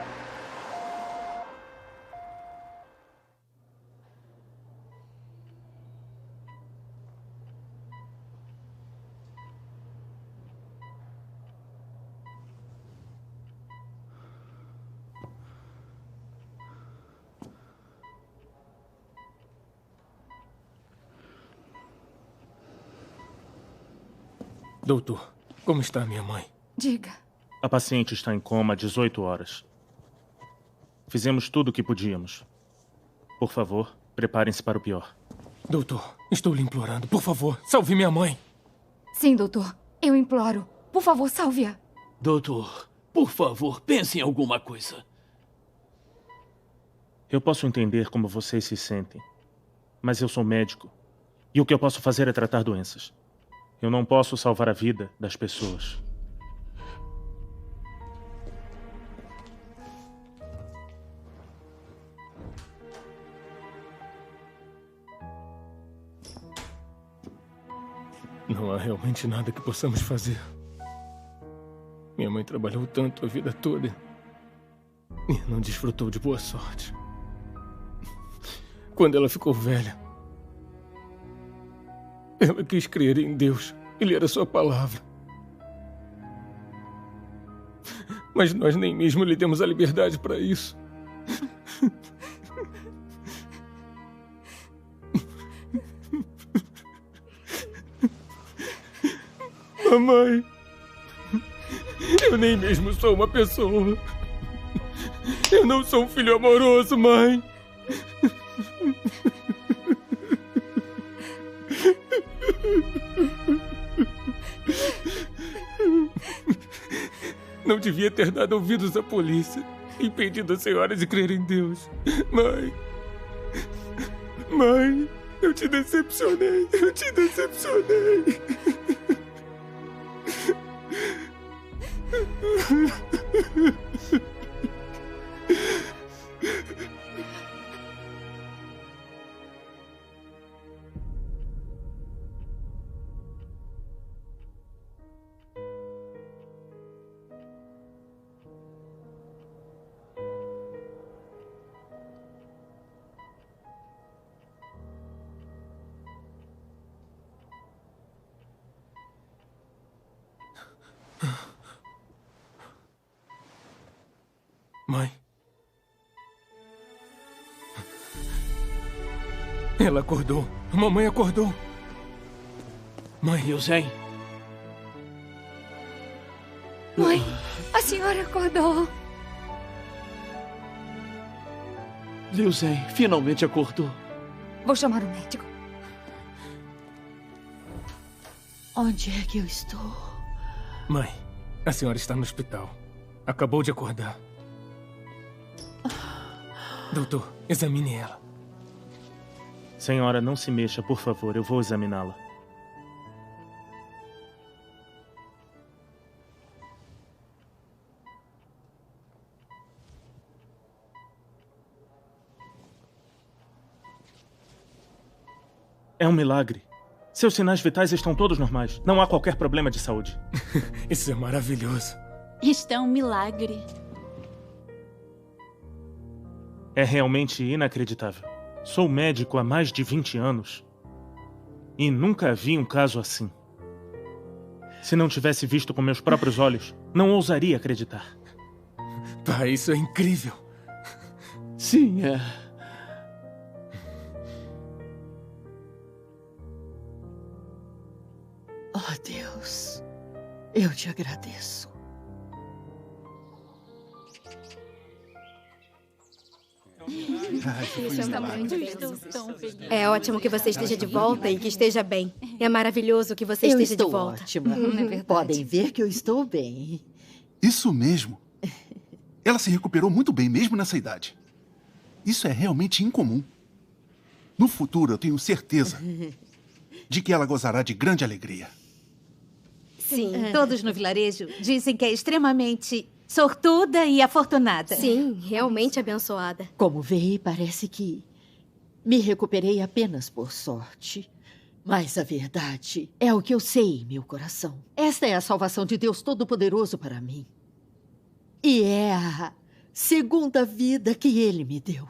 Doutor, como está minha mãe? Diga. A paciente está em coma há 18 horas. Fizemos tudo o que podíamos. Por favor, preparem-se para o pior. Doutor, estou lhe implorando, por favor, salve minha mãe. Sim, doutor. Eu imploro. Por favor, salve-a. Doutor, por favor, pense em alguma coisa. Eu posso entender como vocês se sentem, mas eu sou médico. E o que eu posso fazer é tratar doenças. Eu não posso salvar a vida das pessoas. Não há realmente nada que possamos fazer. Minha mãe trabalhou tanto a vida toda e não desfrutou de boa sorte. Quando ela ficou velha, ela quis crer em Deus e ler a sua palavra. Mas nós nem mesmo lhe demos a liberdade para isso. Mamãe, eu nem mesmo sou uma pessoa. Eu não sou um filho amoroso, mãe. Não devia ter dado ouvidos à polícia, impedindo a senhora de crer em Deus. Mãe. Mãe, eu te decepcionei. Eu te decepcionei. Mãe. Ela acordou. Mamãe acordou. Mãe. Liu Zhen. Mãe, a senhora acordou. Liu Zhen finalmente acordou. Vou chamar o médico. Onde é que eu estou? Mãe, a senhora está no hospital. Acabou de acordar. Doutor, examine ela. Senhora, não se mexa, por favor. Eu vou examiná-la. É um milagre. Seus sinais vitais estão todos normais. Não há qualquer problema de saúde. Isso é maravilhoso. Isto é um milagre. É realmente inacreditável. Sou médico há mais de 20 anos e nunca vi um caso assim. Se não tivesse visto com meus próprios olhos, não ousaria acreditar. Pai, isso é incrível. Sim, é. Oh, Deus, eu te agradeço. É ótimo que você esteja de volta e que esteja bem. É maravilhoso que você esteja de volta. Ótima. Podem ver que eu estou bem. Isso mesmo. Ela se recuperou muito bem, mesmo nessa idade. Isso é realmente incomum. No futuro, eu tenho certeza de que ela gozará de grande alegria. Sim, todos no vilarejo dizem que é extremamente sortuda e afortunada. Sim, realmente abençoada. Como vê, parece que me recuperei apenas por sorte. Mas a verdade é o que eu sei em meu coração. Esta é a salvação de Deus Todo-Poderoso para mim. E é a segunda vida que Ele me deu.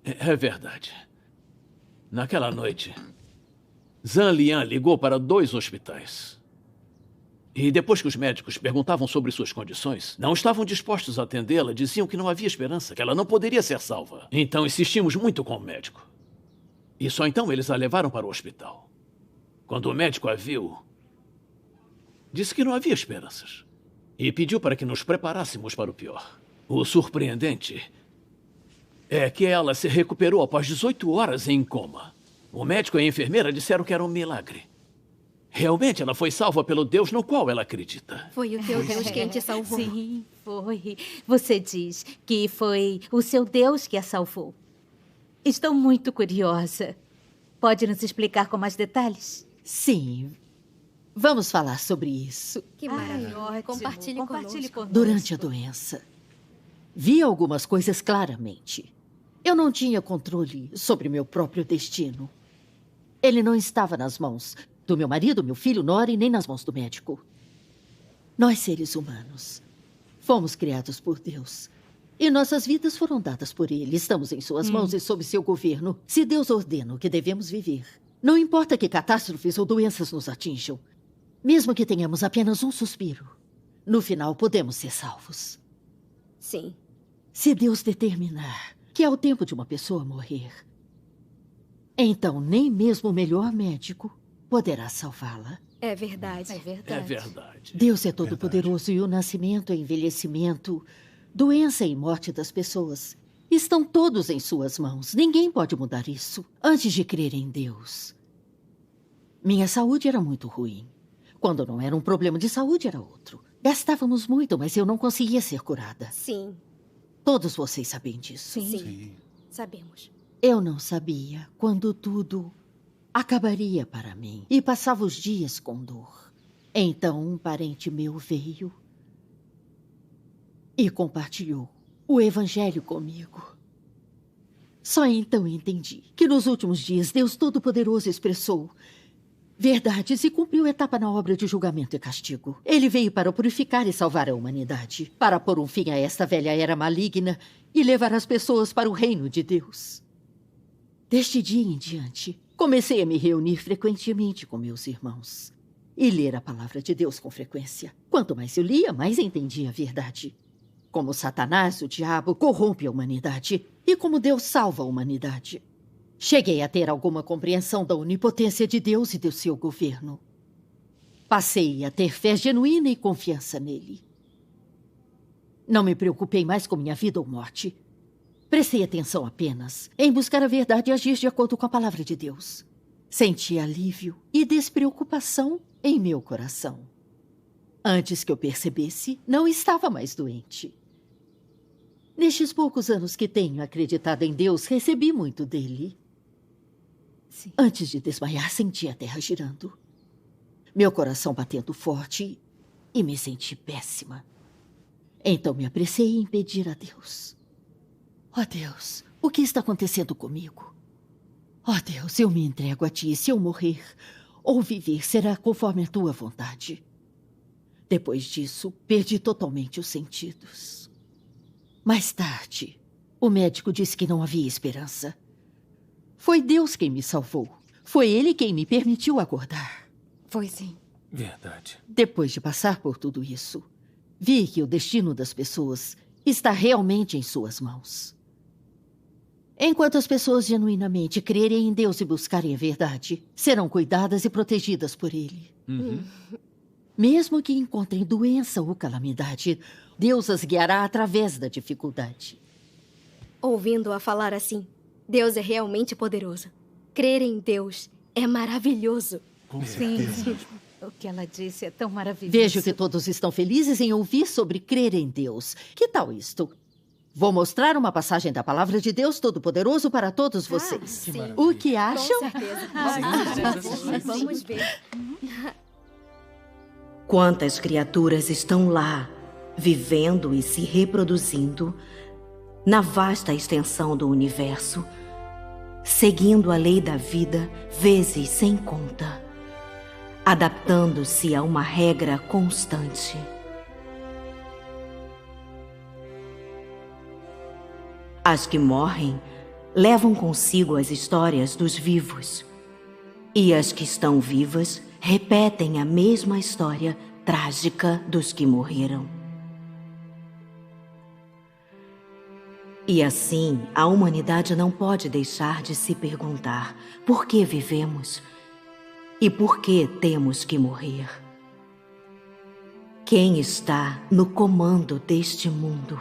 É verdade. Naquela noite, Zhang Lian ligou para 2 hospitais. E depois que os médicos perguntavam sobre suas condições, não estavam dispostos a atendê-la, diziam que não havia esperança, que ela não poderia ser salva. Então insistimos muito com o médico. E só então eles a levaram para o hospital. Quando o médico a viu, disse que não havia esperanças. E pediu para que nos preparássemos para o pior. O surpreendente é que ela se recuperou após 18 horas em coma. O médico e a enfermeira disseram que era um milagre. Realmente, ela foi salva pelo Deus no qual ela acredita. Foi o teu Deus quem te salvou. Sim, foi. Você diz que foi o seu Deus que a salvou. Estou muito curiosa. Pode nos explicar com mais detalhes? Sim. Vamos falar sobre isso. Que maravilha. Ótimo. Compartilhe conosco. Durante a doença, vi algumas coisas claramente. Eu não tinha controle sobre meu próprio destino. Ele não estava nas mãos do meu marido, meu filho, Nora, e nem nas mãos do médico. Nós, seres humanos, fomos criados por Deus. E nossas vidas foram dadas por Ele. Estamos em suas mãos e sob seu governo. Se Deus ordena o que devemos viver, não importa que catástrofes ou doenças nos atinjam, mesmo que tenhamos apenas um suspiro, no final podemos ser salvos. Sim. Se Deus determinar que é o tempo de uma pessoa morrer, então nem mesmo o melhor médico poderá salvá-la. É verdade. É verdade. Deus é todo-poderoso e o nascimento e envelhecimento doença e morte das pessoas estão todos em suas mãos. Ninguém pode mudar isso antes de crer em Deus. Minha saúde era muito ruim. Quando não era um problema de saúde, era outro. Gastávamos muito, mas eu não conseguia ser curada. Sim. Todos vocês sabem disso. Sim. Sabemos. Eu não sabia quando tudo acabaria para mim e passava os dias com dor. Então um parente meu veio e compartilhou o evangelho comigo. Só então entendi que nos últimos dias Deus Todo-Poderoso expressou verdades e cumpriu etapa na obra de julgamento e castigo. Ele veio para purificar e salvar a humanidade, para pôr um fim a esta velha era maligna e levar as pessoas para o reino de Deus. Deste dia em diante, comecei a me reunir frequentemente com meus irmãos e ler a palavra de Deus com frequência. Quanto mais eu lia, mais entendia a verdade. Como Satanás, o diabo, corrompe a humanidade e como Deus salva a humanidade. Cheguei a ter alguma compreensão da onipotência de Deus e do seu governo. Passei a ter fé genuína e confiança nele. Não me preocupei mais com minha vida ou morte. Prestei atenção apenas em buscar a verdade e agir de acordo com a palavra de Deus. Senti alívio e despreocupação em meu coração. Antes que eu percebesse, não estava mais doente. Nestes poucos anos que tenho acreditado em Deus, recebi muito dele. Sim. Antes de desmaiar, senti a terra girando. Meu coração batendo forte e me senti péssima. Então me apressei em pedir a Deus. Ó Deus, o que está acontecendo comigo? Ó Deus, eu me entrego a Ti. Se eu morrer ou viver, será conforme a Tua vontade. Depois disso, perdi totalmente os sentidos. Mais tarde, o médico disse que não havia esperança. Foi Deus quem me salvou. Foi Ele quem me permitiu acordar. Foi sim. Verdade. Depois de passar por tudo isso, vi que o destino das pessoas está realmente em suas mãos. Enquanto as pessoas genuinamente crerem em Deus e buscarem a verdade, serão cuidadas e protegidas por Ele. Mesmo que encontrem doença ou calamidade, Deus as guiará através da dificuldade. Ouvindo-a falar assim, Deus é realmente poderoso. Crer em Deus é maravilhoso. Sim. O que ela disse é tão maravilhoso. Vejo que todos estão felizes em ouvir sobre crer em Deus. Que tal isto? Vou mostrar uma passagem da Palavra de Deus Todo-Poderoso para todos vocês. O que acham? Com certeza. Vamos ver. Quantas criaturas estão lá, vivendo e se reproduzindo na vasta extensão do universo, seguindo a lei da vida vezes sem conta, adaptando-se a uma regra constante. As que morrem levam consigo as histórias dos vivos, e as que estão vivas repetem a mesma história trágica dos que morreram. E assim, a humanidade não pode deixar de se perguntar por que vivemos e por que temos que morrer. Quem está no comando deste mundo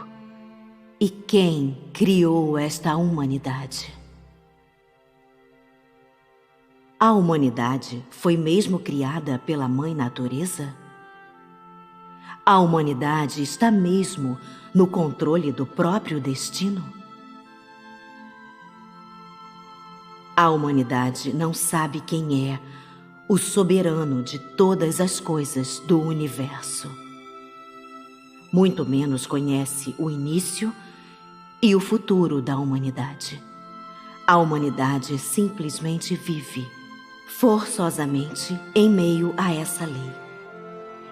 e quem criou esta humanidade? A humanidade foi mesmo criada pela Mãe Natureza? A humanidade está mesmo no controle do próprio destino? A humanidade não sabe quem é o soberano de todas as coisas do universo. Muito menos conhece o início e o futuro da humanidade. A humanidade simplesmente vive, forçosamente, em meio a essa lei.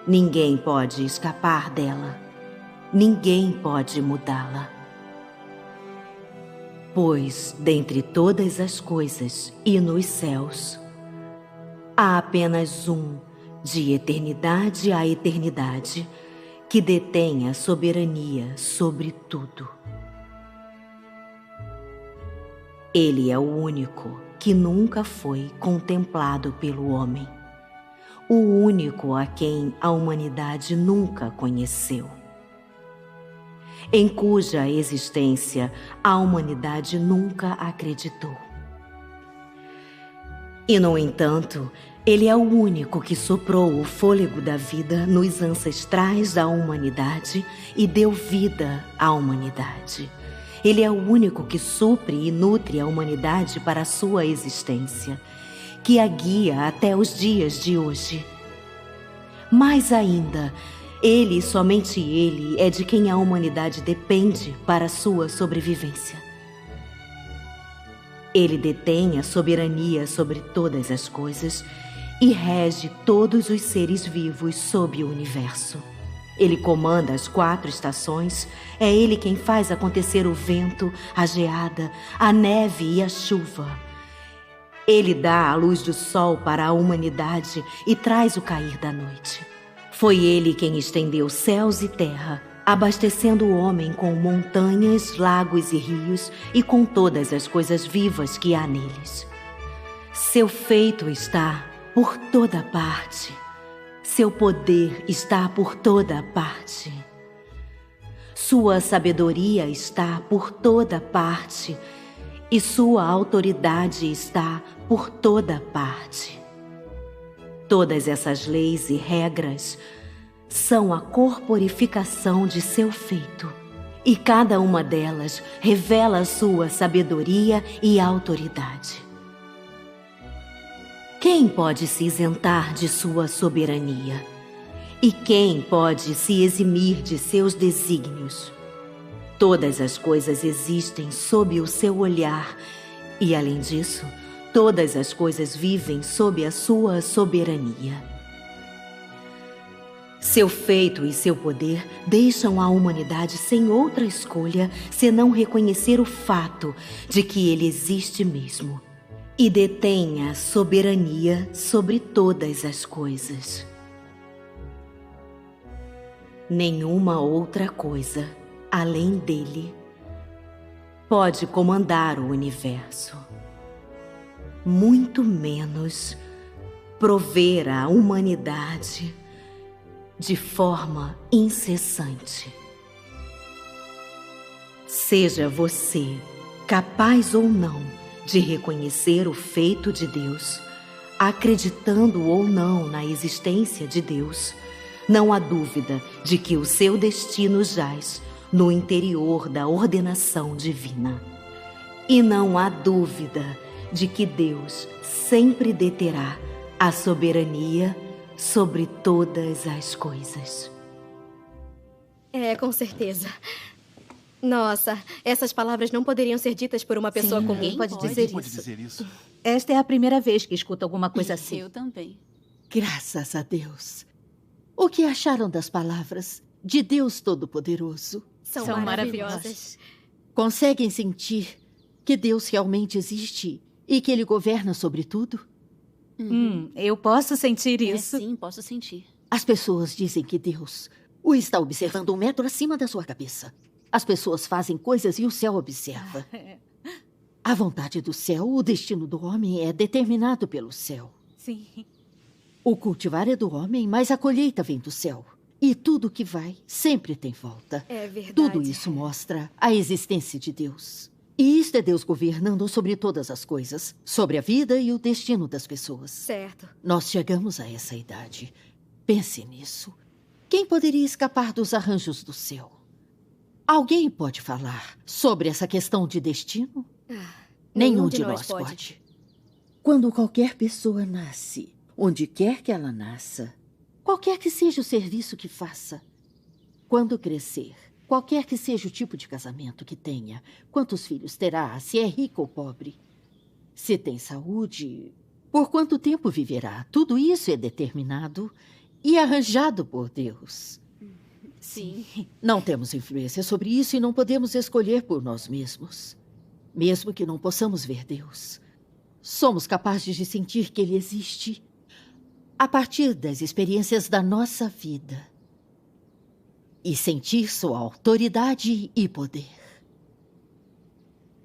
Ninguém pode escapar dela. Ninguém pode mudá-la. Pois, dentre todas as coisas e nos céus, há apenas um, de eternidade a eternidade, que detém a soberania sobre tudo. Ele é o único que nunca foi contemplado pelo homem, o único a quem a humanidade nunca conheceu. em cuja existência a humanidade nunca acreditou. E, no entanto, ele é o único que soprou o fôlego da vida nos ancestrais da humanidade e deu vida à humanidade. Ele é o único que supre e nutre a humanidade para a sua existência, que a guia até os dias de hoje. Mais ainda, ele e somente ele é de quem a humanidade depende para a sua sobrevivência. Ele detém a soberania sobre todas as coisas e rege todos os seres vivos sob o universo. Ele comanda as 4 estações, é ele quem faz acontecer o vento, a geada, a neve e a chuva. Ele dá a luz do sol para a humanidade e traz o cair da noite. Foi ele quem estendeu céus e terra, abastecendo o homem com montanhas, lagos e rios e com todas as coisas vivas que há neles. Seu feito está por toda parte. Seu poder está por toda parte. Sua sabedoria está por toda parte. E sua autoridade está por toda parte. Todas essas leis e regras são a corporificação de seu feito, e cada uma delas revela sua sabedoria e autoridade. Quem pode se isentar de sua soberania? E quem pode se eximir de seus desígnios? Todas as coisas existem sob o seu olhar, e, além disso, todas as coisas vivem sob a sua soberania. Seu feito e seu poder deixam a humanidade sem outra escolha senão reconhecer o fato de que ele existe mesmo e detém a soberania sobre todas as coisas. Nenhuma outra coisa, além dele, pode comandar o universo, muito menos prover a humanidade de forma incessante. Seja você capaz ou não de reconhecer o feito de Deus, acreditando ou não na existência de Deus, não há dúvida de que o seu destino jaz no interior da ordenação divina. E não há dúvida de que Deus sempre deterá a soberania sobre todas as coisas. É, com certeza. Nossa, essas palavras não poderiam ser ditas por uma pessoa comum. Ninguém pode dizer isso. Esta é a primeira vez que escuto alguma coisa assim. Eu também. Graças a Deus. O que acharam das palavras de Deus Todo-Poderoso? São maravilhosas. Conseguem sentir que Deus realmente existe e que Ele governa sobre tudo? Eu posso sentir isso. Sim, posso sentir. As pessoas dizem que Deus o está observando 1 metro acima da sua cabeça. As pessoas fazem coisas e o céu observa. A vontade do céu, o destino do homem é determinado pelo céu. Sim. O cultivar é do homem, mas a colheita vem do céu. E tudo que vai sempre tem volta. É verdade. Tudo isso mostra a existência de Deus. E isto é Deus governando sobre todas as coisas, sobre a vida e o destino das pessoas. Certo. Nós chegamos a essa idade. Pense nisso. Quem poderia escapar dos arranjos do céu? Alguém pode falar sobre essa questão de destino? Nenhum de nós pode. Quando qualquer pessoa nasce, onde quer que ela nasça, qualquer que seja o serviço que faça, quando crescer, qualquer que seja o tipo de casamento que tenha, quantos filhos terá, se é rico ou pobre, se tem saúde, por quanto tempo viverá, tudo isso é determinado e arranjado por Deus. Sim. Não temos influência sobre isso e não podemos escolher por nós mesmos. Mesmo que não possamos ver Deus, somos capazes de sentir que Ele existe a partir das experiências da nossa vida e sentir sua autoridade e poder.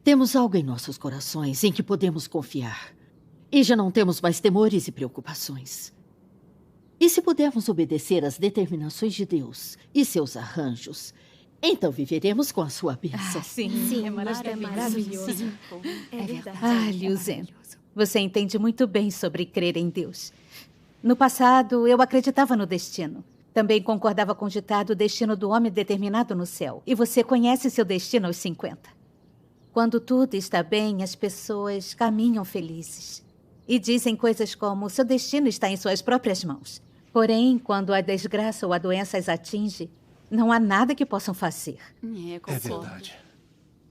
Temos algo em nossos corações em que podemos confiar e já não temos mais temores e preocupações. E se pudermos obedecer às determinações de Deus e seus arranjos, Então viveremos com a sua bênção. Sim, é maravilhoso. É verdade. Liu Zhen, você entende muito bem sobre crer em Deus. No passado, eu acreditava no destino. Também concordava com o ditado destino do homem determinado no céu. E você conhece seu destino aos 50. Quando tudo está bem, as pessoas caminham felizes. E dizem coisas como, seu destino está em suas próprias mãos. Porém, quando a desgraça ou a doença as atinge, não há nada que possam fazer. É verdade.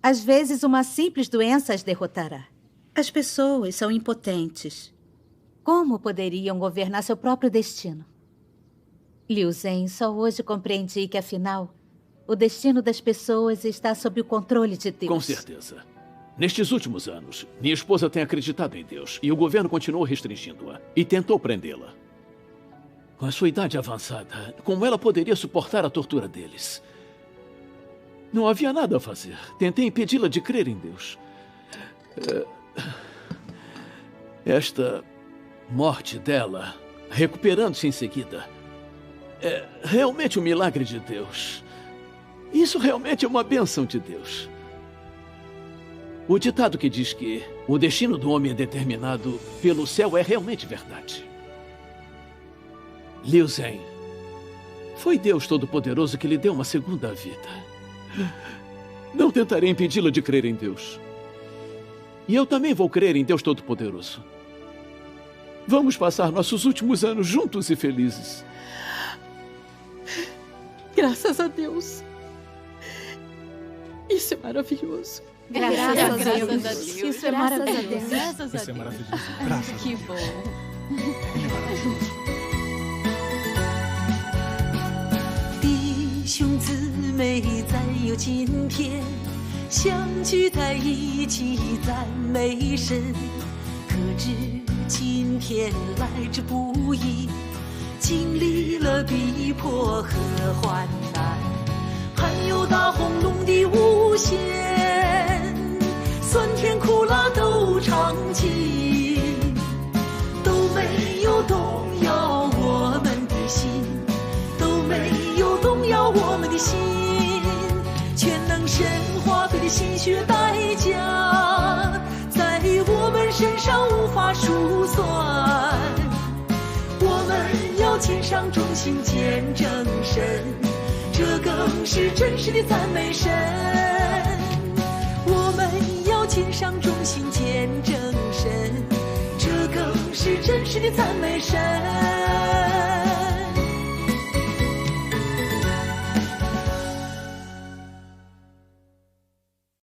Às vezes, uma simples doença as derrotará. As pessoas são impotentes. Como poderiam governar seu próprio destino? Liu Zhen, só hoje compreendi que, afinal, o destino das pessoas está sob o controle de Deus. Com certeza. Nestes últimos anos, minha esposa tem acreditado em Deus e o governo continuou restringindo-a e tentou prendê-la. Com a sua idade avançada, como ela poderia suportar a tortura deles? Não havia nada a fazer. Tentei impedi-la de crer em Deus. Esta morte dela, recuperando-se em seguida, é realmente um milagre de Deus. Isso realmente é uma bênção de Deus. O ditado que diz que o destino do homem é determinado pelo céu é realmente verdade. Liu Zhen, foi Deus Todo-Poderoso que lhe deu uma segunda vida. Não tentarei impedi-la de crer em Deus. E eu também vou crer em Deus Todo-Poderoso. Vamos passar nossos últimos anos juntos e felizes. Graças a Deus. Isso é maravilhoso. Graças a Deus. Isso é maravilhoso. Graças a Isso é maravilhoso. Graças a Deus. Que bom. É maravilhoso. 弟兄姊妹再有今天，相聚在一起赞美神。可知今天来之不易，经历了逼迫和患难，还有大轰隆的无限，酸甜苦辣都尝尽，都没有动摇我们的心，都没有动摇我们的心，全能神花费的心血代价，在我们身上无法数算。我们要献上忠心见证神，这更是真实的赞美神。我们要献上忠心见证神，这更是真实的赞美神。